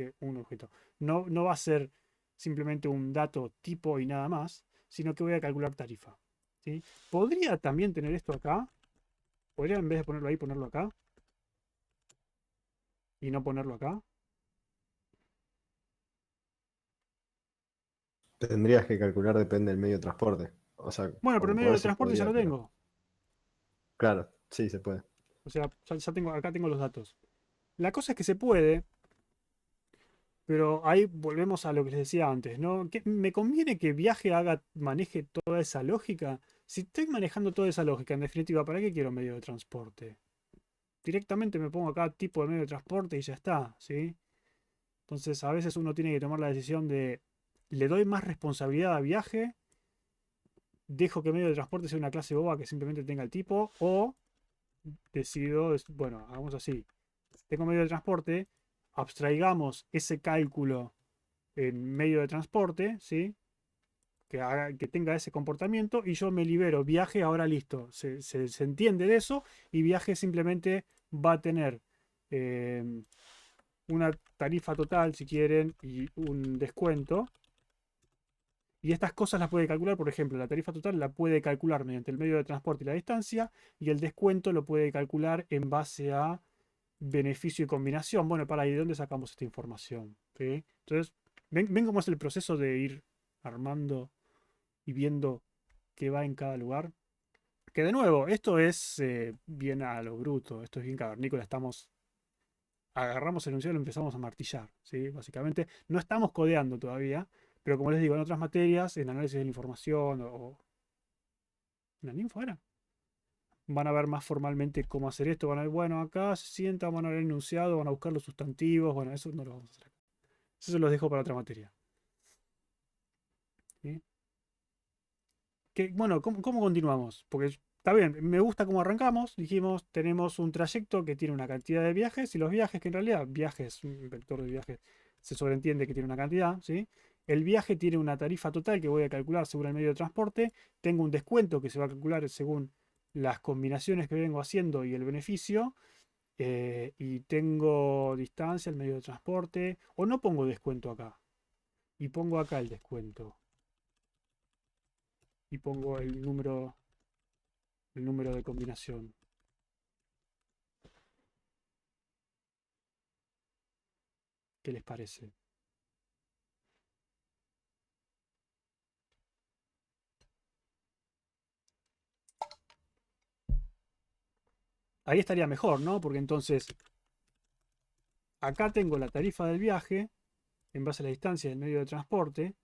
Speaker 1: No va a ser simplemente un dato tipo y nada más, sino que voy a calcular tarifa. ¿Sí? Podría también tener esto acá. Podría en vez de ponerlo ahí, ponerlo acá. Y no ponerlo acá.
Speaker 2: Tendrías que calcular, depende del medio de transporte. O sea,
Speaker 1: Bueno, pero el
Speaker 2: como
Speaker 1: medio
Speaker 2: poder
Speaker 1: de
Speaker 2: se
Speaker 1: transporte ya
Speaker 2: podría,
Speaker 1: lo
Speaker 2: pero.
Speaker 1: tengo.
Speaker 2: Claro, sí, se puede.
Speaker 1: O sea, ya tengo, acá tengo los datos. La cosa es que se puede, pero ahí volvemos a lo que les decía antes, ¿no? ¿Me conviene que viaje maneje toda esa lógica? Si estoy manejando toda esa lógica, en definitiva, ¿para qué quiero medio de transporte? Directamente me pongo acá tipo de medio de transporte y ya está, ¿sí? Entonces, a veces uno tiene que tomar la decisión de, ¿le doy más responsabilidad a viaje? ¿Dejo que medio de transporte sea una clase boba que simplemente tenga el tipo? ¿O decido, bueno, hagamos así? Tengo medio de transporte, abstraigamos ese cálculo en medio de transporte, ¿sí? Que tenga ese comportamiento y yo me libero. Viaje, ahora listo. Se entiende de eso y viaje simplemente va a tener eh, una tarifa total, si quieren, y un descuento. Y estas cosas las puede calcular, por ejemplo, la tarifa total la puede calcular mediante el medio de transporte y la distancia, y el descuento lo puede calcular en base a beneficio y combinación. Bueno, para ahí, ¿de dónde sacamos esta información? ¿Sí? Entonces, ven cómo es el proceso de ir armando y viendo qué va en cada lugar. Que de nuevo, esto es bien a lo bruto, esto es bien cavernícola, agarramos el enunciado y lo empezamos a martillar, ¿sí? Básicamente, no estamos codeando todavía, pero como les digo, en otras materias, en análisis de la información o en la ninfa era, van a ver más formalmente cómo hacer esto, van a ver, bueno, acá se sientan, van a ver el enunciado, van a buscar los sustantivos, bueno, eso no lo vamos a hacer acá. Eso se los dejo para otra materia. ¿Sí? Bueno, ¿cómo continuamos? Porque está bien, me gusta cómo arrancamos. Dijimos, tenemos un trayecto que tiene una cantidad de viajes y los viajes, que en realidad viajes, un vector de viajes, se sobreentiende que tiene una cantidad, ¿sí? El viaje tiene una tarifa total que voy a calcular según el medio de transporte. Tengo un descuento que se va a calcular según las combinaciones que vengo haciendo y el beneficio. Y tengo distancia, el medio de transporte. O no pongo descuento acá. Y pongo acá el descuento. Y pongo el número de combinación. ¿Qué les parece? Ahí estaría mejor, ¿no? Porque entonces acá tengo la tarifa del viaje en base a la distancia del medio de transporte.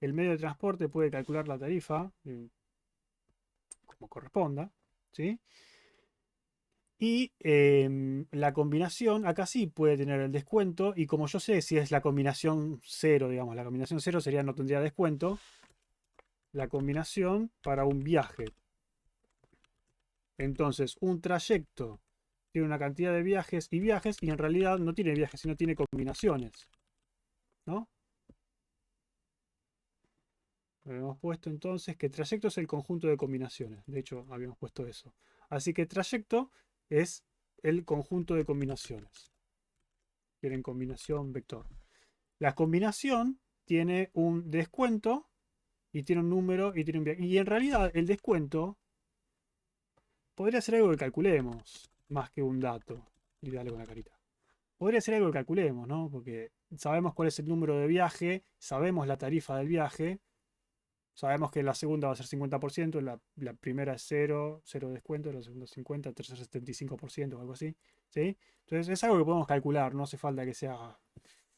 Speaker 1: El medio de transporte puede calcular la tarifa como corresponda, ¿sí? Y la combinación, acá sí puede tener el descuento. Y como yo sé si es la combinación cero, digamos, la combinación cero sería no tendría descuento. La combinación para un viaje. Entonces, un trayecto tiene una cantidad de viajes y en realidad no tiene viajes, sino tiene combinaciones, ¿no? Habíamos puesto entonces que trayecto es el conjunto de combinaciones. De hecho, habíamos puesto eso. Así que trayecto es el conjunto de combinaciones. Tienen combinación vector. La combinación tiene un descuento y tiene un número y tiene un viaje. Y en realidad el descuento podría ser algo que calculemos más que un dato. Y dale con la carita. Podría ser algo que calculemos, ¿no? Porque sabemos cuál es el número de viaje, sabemos la tarifa del viaje, sabemos que la segunda va a ser 50%, la primera es cero, cero descuento, la segunda 50, la tercera 75% o algo así, ¿sí? Entonces es algo que podemos calcular, no hace falta que sea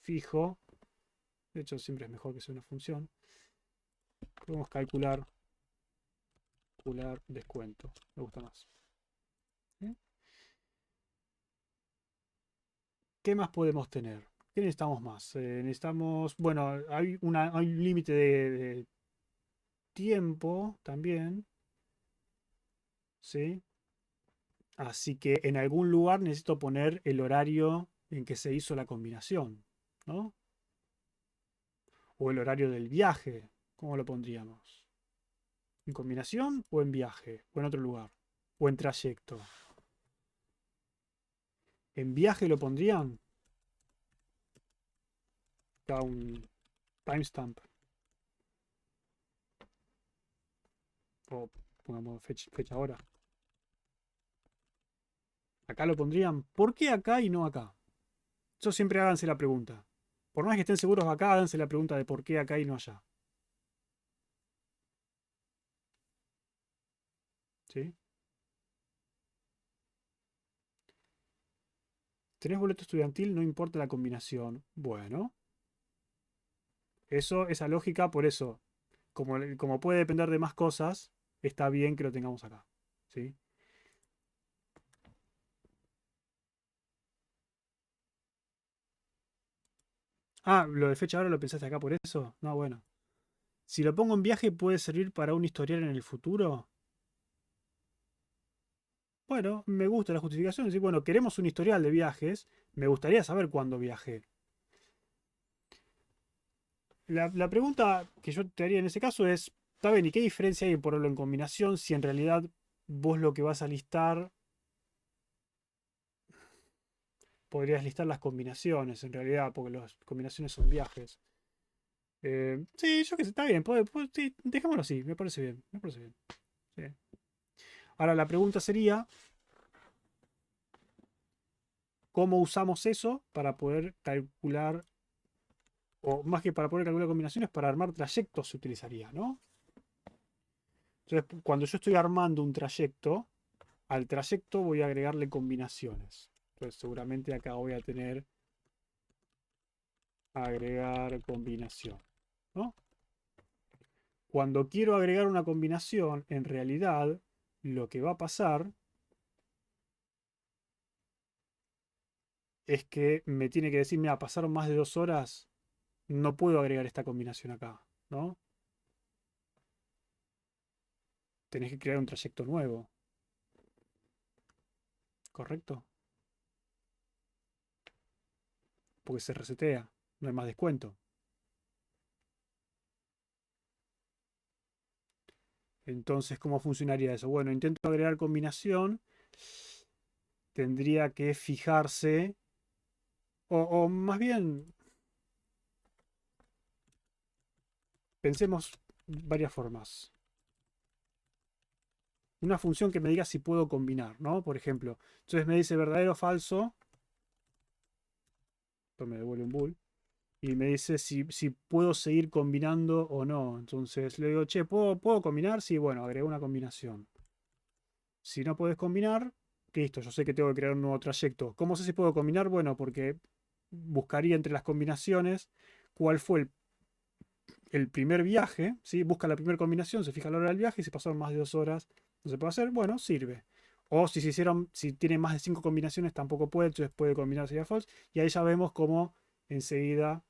Speaker 1: fijo, de hecho siempre es mejor que sea una función. Podemos calcular descuento, me gusta más. ¿Sí? ¿Qué más podemos tener? ¿Qué necesitamos más? Necesitamos, bueno, hay un límite de tiempo también, ¿sí? Así que en algún lugar necesito poner el horario en que se hizo la combinación, ¿no? O el horario del viaje, ¿cómo lo pondríamos? ¿En combinación o en viaje? ¿O en otro lugar? ¿O en trayecto? ¿En viaje lo pondrían? Acá un timestamp. O pongamos fecha ahora. Acá lo pondrían. ¿Por qué acá y no acá? Eso siempre háganse la pregunta. Por más que estén seguros de acá, háganse la pregunta de por qué acá y no allá. ¿Sí? ¿Tenés boleto estudiantil? No importa la combinación. Bueno, esa lógica, por eso, como puede depender de más cosas, está bien que lo tengamos acá. ¿Sí? Ah, lo de fecha ahora lo pensaste acá por eso. No, bueno. Si lo pongo en viaje, ¿puede servir para un historial en el futuro? Bueno, me gusta la justificación. Es decir, bueno, queremos un historial de viajes. Me gustaría saber cuándo viajé. La pregunta que yo te haría en ese caso es, está bien, ¿y qué diferencia hay en ponerlo en combinación si en realidad vos lo que vas a listar, podrías listar las combinaciones en realidad, porque las combinaciones son viajes? Sí, yo que sé, está bien, sí, dejémoslo así, me parece bien, me parece bien. Sí. Ahora la pregunta sería, ¿cómo usamos eso para poder calcular, o más que para poder calcular combinaciones, para armar trayectos se utilizaría, ¿no? Entonces, cuando yo estoy armando un trayecto, al trayecto voy a agregarle combinaciones. Entonces, seguramente acá voy a tener agregar combinación, ¿no? Cuando quiero agregar una combinación, en realidad lo que va a pasar es que me tiene que decir, mira, pasaron más de 2 horas, no puedo agregar esta combinación acá, ¿no? Tenés que crear un trayecto nuevo, ¿correcto? Porque se resetea, no hay más descuento. Entonces, ¿cómo funcionaría eso? Bueno, intento agregar combinación, tendría que fijarse, o más bien, pensemos varias formas. Una función que me diga si puedo combinar, ¿no? Por ejemplo, entonces me dice verdadero o falso, esto me devuelve un bool, y me dice si puedo seguir combinando o no. Entonces le digo, che, ¿puedo combinar? Sí, bueno, agregué una combinación. Si no puedes combinar, listo, yo sé que tengo que crear un nuevo trayecto. ¿Cómo sé si puedo combinar? Bueno, porque buscaría entre las combinaciones cuál fue el primer viaje, ¿sí? Busca la primera combinación, se fija la hora del viaje y si pasaron más de 2 horas, no se puede hacer, bueno, sirve. O si tiene más de 5 combinaciones, tampoco puede, entonces puede combinar sería false. Y ahí ya vemos cómo enseguida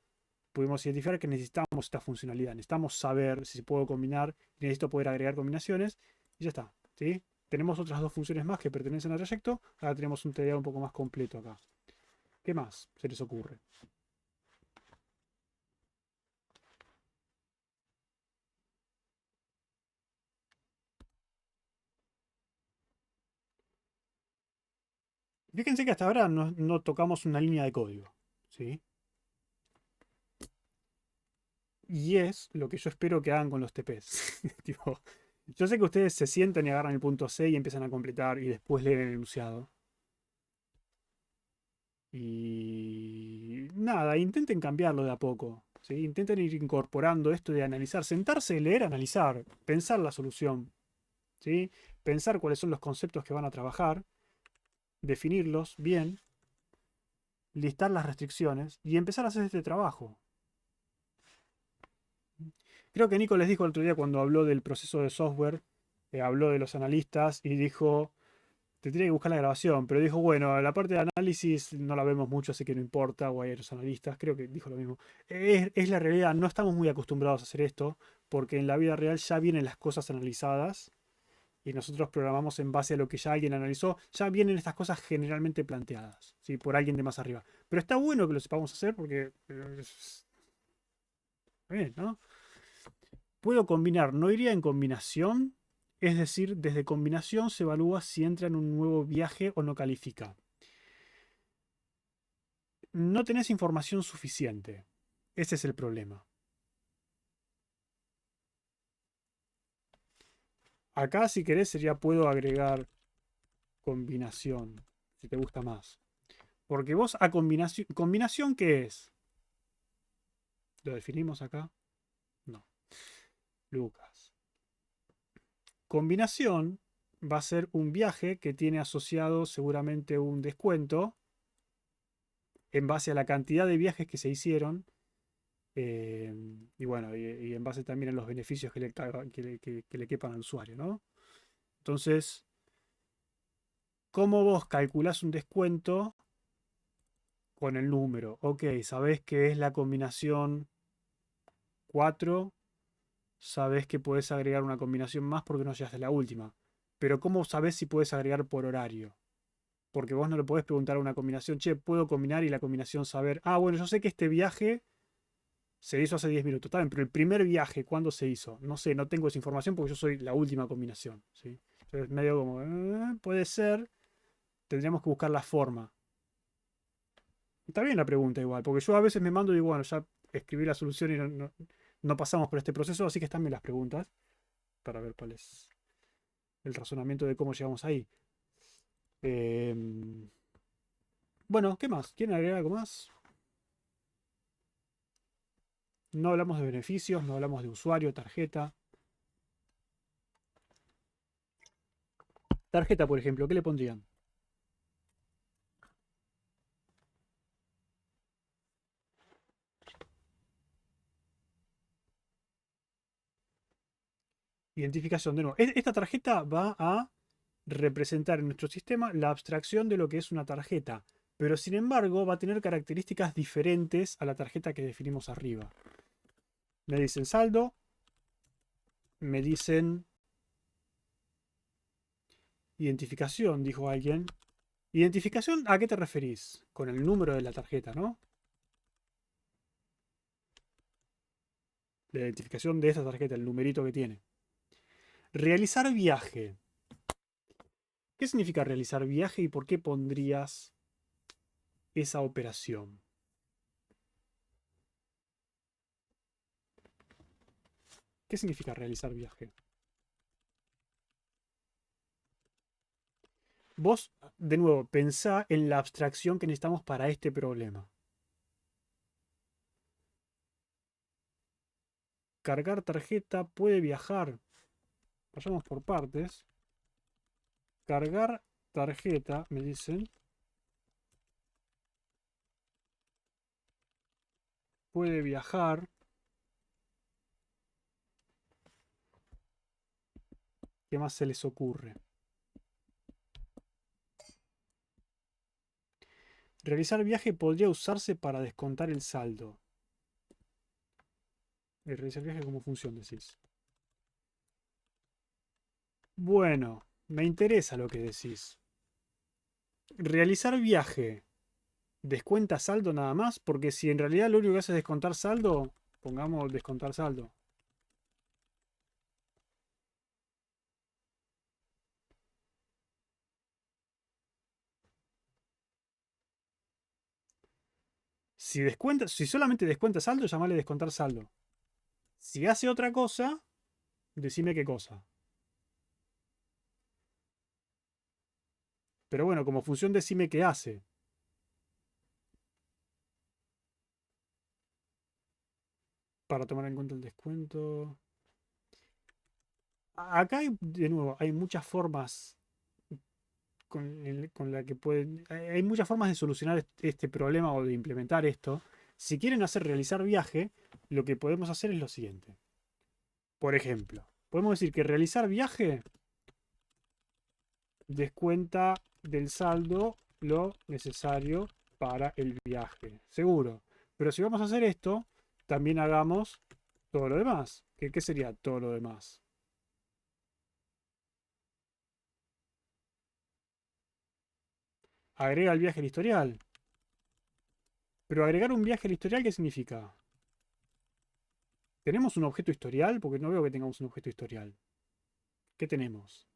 Speaker 1: pudimos identificar que necesitamos esta funcionalidad. Necesitamos saber si puedo combinar, necesito poder agregar combinaciones y ya está, ¿sí? Tenemos otras dos funciones más que pertenecen al trayecto. Ahora tenemos un TDA un poco más completo acá. ¿Qué más se les ocurre? Fíjense que hasta ahora no tocamos una línea de código, ¿sí? Y es lo que yo espero que hagan con los TPs. Tipo, yo sé que ustedes se sientan y agarran el punto C y empiezan a completar y después leen el enunciado. Y nada, intenten cambiarlo de a poco. ¿Sí? Intenten ir incorporando esto de analizar, sentarse, leer, analizar, pensar la solución. ¿Sí? Pensar cuáles son los conceptos que van a trabajar, definirlos bien, listar las restricciones y empezar a hacer este trabajo. Creo que Nico les dijo el otro día cuando habló del proceso de software, habló de los analistas y dijo, te tiene que buscar la grabación, pero dijo, bueno, la parte de análisis no la vemos mucho, así que no importa, o hay los analistas, creo que dijo lo mismo. Es la realidad, no estamos muy acostumbrados a hacer esto, porque en la vida real ya vienen las cosas analizadas y nosotros programamos en base a lo que ya alguien analizó, ya vienen estas cosas generalmente planteadas, ¿sí? Por alguien de más arriba. Pero está bueno que lo sepamos hacer porque bien, ¿no? Puedo combinar, no iría en combinación, es decir, desde combinación se evalúa si entra en un nuevo viaje o no califica. no tenés información suficiente. Ese es el problema. Acá, si querés, sería puedo agregar combinación, si te gusta más. Porque vos a combinación... ¿Combinación qué es? ¿Lo definimos acá? No. Lucas. Combinación va a ser un viaje que tiene asociado seguramente un descuento en base a la cantidad de viajes que se hicieron eh, y bueno, y en base también a los beneficios que que le quepan al usuario, ¿no? Entonces, ¿cómo vos calculás un descuento con el número? Ok, sabés que es la combinación 4, sabés que podés agregar una combinación más porque no llegaste a la última. Pero ¿cómo sabés si podés agregar por horario? Porque vos no le podés preguntar a una combinación, che, ¿puedo combinar? Y la combinación saber, ah, bueno, yo sé que este viaje se hizo hace 10 minutos, está bien, pero el primer viaje, ¿cuándo se hizo? No sé, no tengo esa información porque yo soy la última combinación, ¿sí? Entonces, medio como, puede ser, tendríamos que buscar la forma. Está bien la pregunta igual, porque yo a veces me mando y digo, bueno, ya escribí la solución y no pasamos por este proceso, así que están bien las preguntas para ver cuál es el razonamiento de cómo llegamos ahí. Em, bueno, ¿qué más? ¿Quieren agregar algo más? No hablamos de beneficios, no hablamos de usuario, tarjeta. Tarjeta, por ejemplo, ¿qué le pondrían? Identificación, de nuevo. Esta tarjeta va a representar en nuestro sistema la abstracción de lo que es una tarjeta, pero sin embargo va a tener características diferentes a la tarjeta que definimos arriba. Me dicen saldo, me dicen identificación, dijo alguien. ¿Identificación a qué te referís? Con el número de la tarjeta, ¿no? La identificación de esta tarjeta, el numerito que tiene. Realizar viaje. ¿Qué significa realizar viaje y por qué pondrías esa operación? ¿Qué significa realizar viaje? Vos, de nuevo, pensá en la abstracción que necesitamos para este problema. Cargar tarjeta puede viajar. Vayamos por partes. Cargar tarjeta, me dicen, puede viajar. ¿Qué más se les ocurre? Realizar viaje podría usarse para descontar el saldo. Realizar viaje como función, decís. Bueno, me interesa lo que decís. Realizar viaje. ¿Descuenta saldo nada más? Porque si en realidad lo único que hace es descontar saldo, pongamos descontar saldo. Si solamente descuenta saldo, llamale descontar saldo. Si hace otra cosa, decime qué cosa. Pero bueno, como función decime qué hace. Para tomar en cuenta el descuento. Acá hay, de nuevo, hay muchas formas con la que pueden. Hay muchas formas de solucionar este problema o de implementar esto. Si quieren hacer realizar viaje, lo que podemos hacer es lo siguiente. Por ejemplo, podemos decir que realizar viaje descuenta del saldo lo necesario para el viaje. Seguro. Pero si vamos a hacer esto, también hagamos todo lo demás. ¿Qué sería todo lo demás? Agrega el viaje al historial. Pero agregar un viaje al historial, ¿qué significa? ¿Tenemos un objeto historial? Porque no veo que tengamos un objeto historial. ¿Qué tenemos?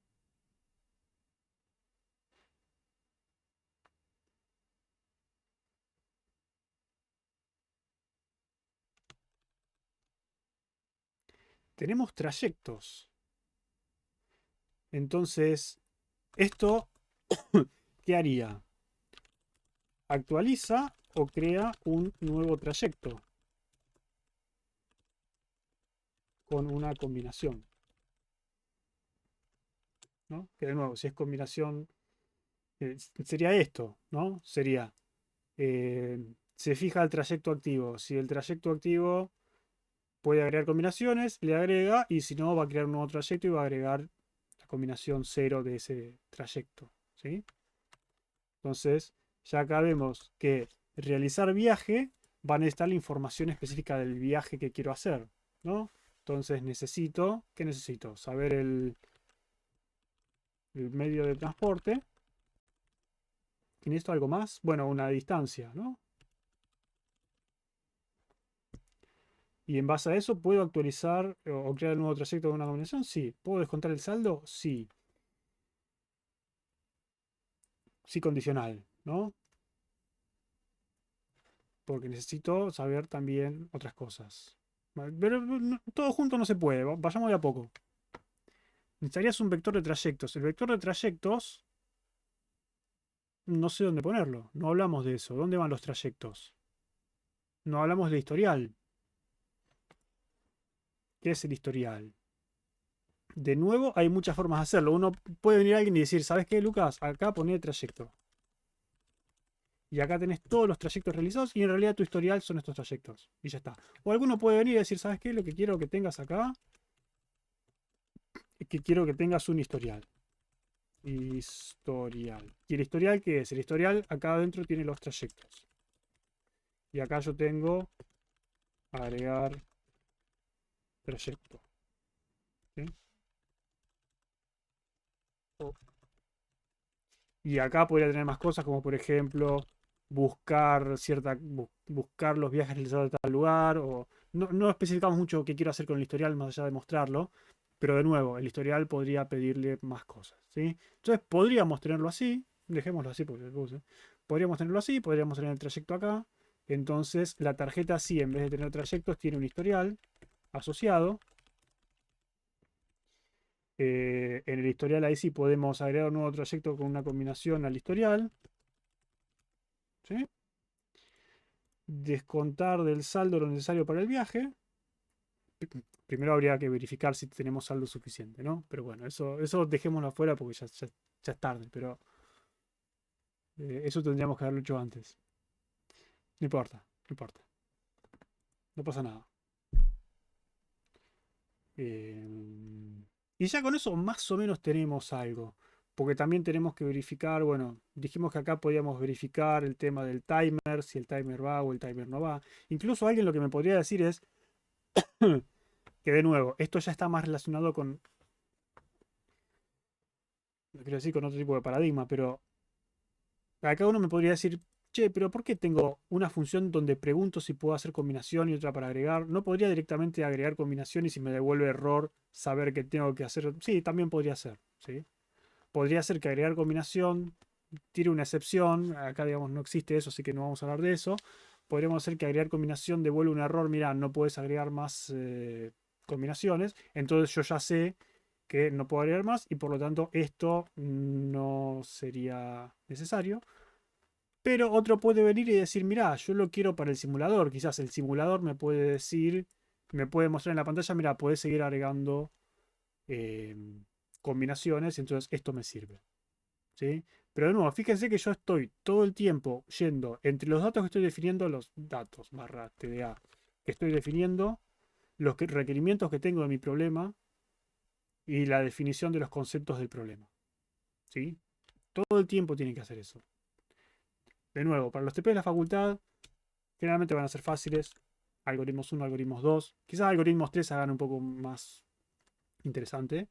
Speaker 1: tenemos trayectos. Entonces, esto, ¿qué haría? Actualiza o crea un nuevo trayecto con una combinación, ¿no? Que de nuevo, si es combinación, sería esto, ¿no? Sería, se fija el trayecto activo. Si el trayecto activo puede agregar combinaciones, le agrega, y si no, va a crear un nuevo trayecto y va a agregar la combinación 0 de ese trayecto, ¿sí? Entonces, ya acá vemos que realizar viaje va a necesitar la información específica del viaje que quiero hacer, ¿no? Entonces necesito, ¿qué necesito? Saber el medio de transporte. ¿Y necesito algo más? Bueno, una distancia, ¿no? Y en base a eso, ¿puedo actualizar o crear el nuevo trayecto de una combinación? Sí. ¿Puedo descontar el saldo? Sí. Sí condicional, ¿no? Porque necesito saber también otras cosas. Pero todo junto no se puede. Vayamos de a poco. Necesitarías un vector de trayectos. El vector de trayectos, no sé dónde ponerlo. No hablamos de eso. ¿Dónde van los trayectos? No hablamos de historial. ¿Qué es el historial? De nuevo, hay muchas formas de hacerlo. Uno puede venir alguien y decir, ¿sabes qué, Lucas? Acá poné trayecto. Y acá tenés todos los trayectos realizados y en realidad tu historial son estos trayectos. Y ya está. O alguno puede venir y decir, ¿sabes qué? Lo que quiero que tengas acá es que quiero que tengas un historial. Historial. ¿Y el historial qué es? El historial acá adentro tiene los trayectos. Y acá yo tengo agregar trayecto. ¿Sí? Y acá podría tener más cosas como por ejemplo buscar los viajes realizados de tal lugar. O no especificamos mucho qué quiero hacer con el historial más allá de mostrarlo. Pero de nuevo, el historial podría pedirle más cosas. ¿Sí? Entonces podríamos tenerlo así. Dejémoslo así porque lo puse. Podríamos tenerlo así, podríamos tener el trayecto acá. Entonces la tarjeta sí, en vez de tener trayectos, tiene un historial asociado. En el historial ahí sí podemos agregar un nuevo trayecto con una combinación al historial. ¿Sí? Descontar del saldo lo necesario para el viaje. Primero habría que verificar si tenemos saldo suficiente, ¿no? Pero bueno, eso dejémoslo afuera porque ya es tarde, pero eso tendríamos que haberlo hecho antes. No importa, no importa. No pasa nada. Y ya con eso más o menos tenemos algo. Porque también tenemos que verificar, bueno, dijimos que acá podíamos verificar el tema del timer, si el timer va o el timer no va. Incluso alguien lo que me podría decir es que de nuevo, esto ya está más relacionado con, no quiero decir con otro tipo de paradigma, pero acá uno me podría decir, che, pero ¿por qué tengo una función donde pregunto si puedo hacer combinación y otra para agregar? ¿No podría directamente agregar combinación y si me devuelve error saber que tengo que hacer? Sí, también podría ser, ¿sí? Podría ser que agregar combinación tire una excepción. Acá, digamos, no existe eso, así que no vamos a hablar de eso. Podríamos hacer que agregar combinación devuelve un error. Mira, no puedes agregar más combinaciones. Entonces yo ya sé que no puedo agregar más y por lo tanto esto no sería necesario. Pero otro puede venir y decir, mira, yo lo quiero para el simulador. Quizás el simulador me puede decir, me puede mostrar en la pantalla, mira, puedes seguir agregando eh, combinaciones, entonces esto me sirve. ¿Sí? Pero de nuevo, fíjense que yo estoy todo el tiempo yendo entre los datos que estoy definiendo, los datos barra TDA que estoy definiendo, los requerimientos que tengo de mi problema y la definición de los conceptos del problema. ¿Sí? Todo el tiempo tienen que hacer eso. De nuevo, para los TP de la facultad, generalmente van a ser fáciles. Algoritmos 1, algoritmos 2. Quizás algoritmos 3 hagan un poco más interesante.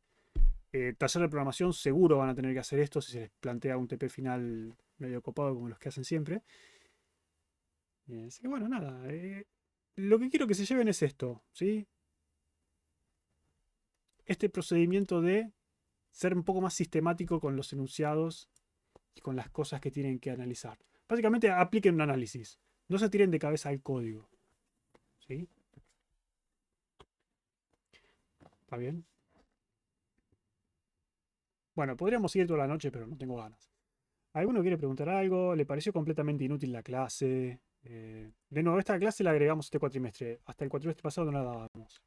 Speaker 1: Taller de programación seguro van a tener que hacer esto si se les plantea un TP final medio copado como los que hacen siempre. Así que bueno, nada. Lo que quiero que se lleven es esto, ¿sí? Este procedimiento de ser un poco más sistemático con los enunciados y con las cosas que tienen que analizar. Básicamente apliquen un análisis. No se tiren de cabeza al código. ¿Sí? ¿Está bien? Bueno, podríamos seguir toda la noche, pero no tengo ganas. ¿Alguno quiere preguntar algo? ¿Le pareció completamente inútil la clase? De nuevo, esta clase la agregamos este cuatrimestre. Hasta el cuatrimestre pasado no la dábamos.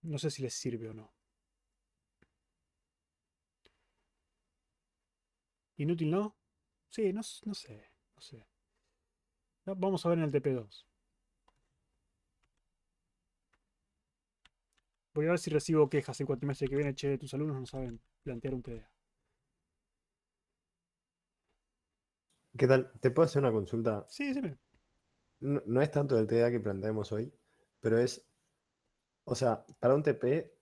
Speaker 1: No sé si les sirve o no. ¿Inútil no? Sí, no, no sé. No sé. Vamos a ver en el TP2. Voy a ver si recibo quejas el cuatrimestre que viene. Che, tus alumnos no saben plantear un TDA.
Speaker 2: ¿Qué tal? ¿Te puedo hacer una consulta?
Speaker 1: Sí, sí.
Speaker 2: No, no es tanto del TDA que planteamos hoy, pero es, o sea, para un TP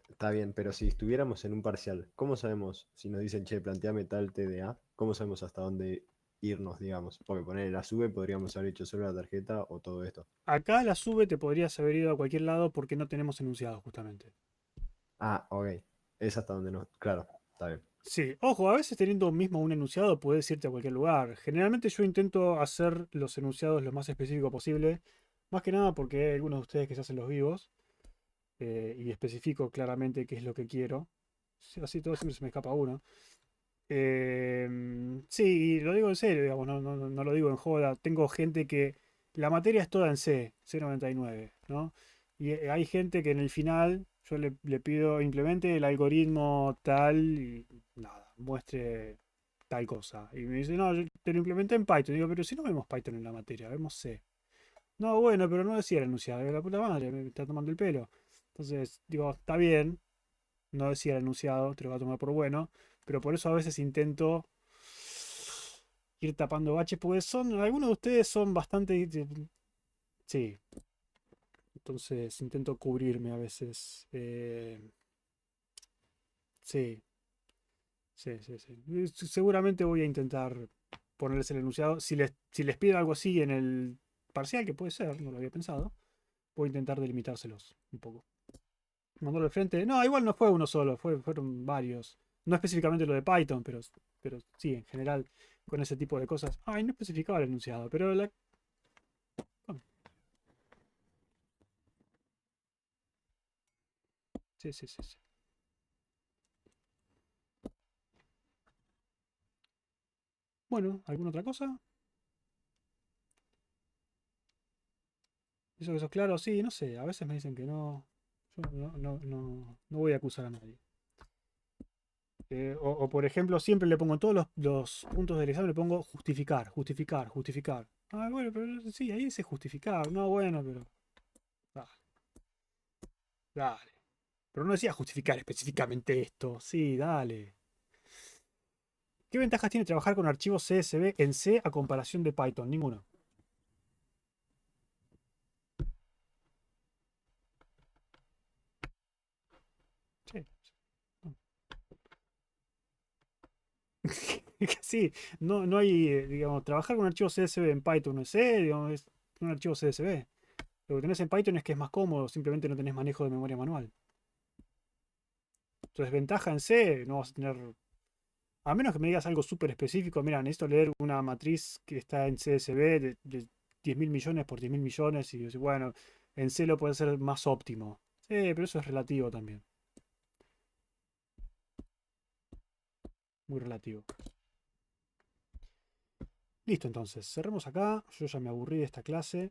Speaker 2: está bien, pero si estuviéramos en un parcial, ¿cómo sabemos si nos dicen, che, planteame tal TDA? ¿Cómo sabemos hasta dónde irnos, digamos? Porque poner la sube podríamos haber hecho solo la tarjeta o todo esto.
Speaker 1: Acá la sube te podrías haber ido a cualquier lado porque no tenemos enunciado justamente.
Speaker 2: Ah, ok. Es hasta donde no. Claro, está bien.
Speaker 1: Sí, ojo, a veces teniendo mismo un enunciado puedes irte a cualquier lugar. Generalmente yo intento hacer los enunciados lo más específico posible, más que nada porque hay algunos de ustedes que se hacen los vivos y especifico claramente qué es lo que quiero. Sí, así todo siempre se me escapa uno. Sí, y lo digo en serio, digamos, no lo digo en joda. Tengo gente que la materia es toda en C99, ¿no? Y hay gente que en el final yo le pido implemente el algoritmo tal y nada, muestre tal cosa. Y me dice, no, yo te lo implementé en Python. Digo, pero si no vemos Python en la materia, vemos C. No, bueno, pero no decía el enunciado. Digo, la puta madre, me está tomando el pelo. Entonces, digo, está bien, no decía el enunciado, te lo va a tomar por bueno, pero por eso a veces intento ir tapando baches, porque algunos de ustedes son bastante, sí, entonces intento cubrirme a veces. Sí, sí. Seguramente voy a intentar ponerles el enunciado. Si les pido algo así en el parcial, que puede ser, no lo había pensado, voy a intentar delimitárselos un poco. Mandarlo al frente. No, igual no fue uno solo, fueron varios. No específicamente lo de Python, pero sí, en general, con ese tipo de cosas. Ay, no especificaba el enunciado, pero oh, sí. Bueno, ¿alguna otra cosa? ¿Eso que sos claro? Sí, no sé. A veces me dicen que no. Yo no voy a acusar a nadie. O, por ejemplo, siempre le pongo en todos los puntos del examen, le pongo justificar. Ah, bueno, pero sí, ahí dice justificar. No, bueno, pero. Ah, dale. Pero no decía justificar específicamente esto. Sí, dale. ¿Qué ventajas tiene trabajar con archivos CSV en C a comparación de Python? Ninguna. Sí. Sí, no hay, digamos, trabajar con archivos CSV en Python no es C, digamos, es un archivo CSV. Lo que tenés en Python es que es más cómodo, simplemente no tenés manejo de memoria manual. Entonces, ventaja en C no vas a tener. A menos que me digas algo súper específico, mira, necesito leer una matriz que está en CSV de 10.000 millones por 10.000 millones y bueno, en C lo puede ser más óptimo. Sí, pero eso es relativo también. Muy relativo. Listo, entonces, cerremos acá. Yo ya me aburrí de esta clase.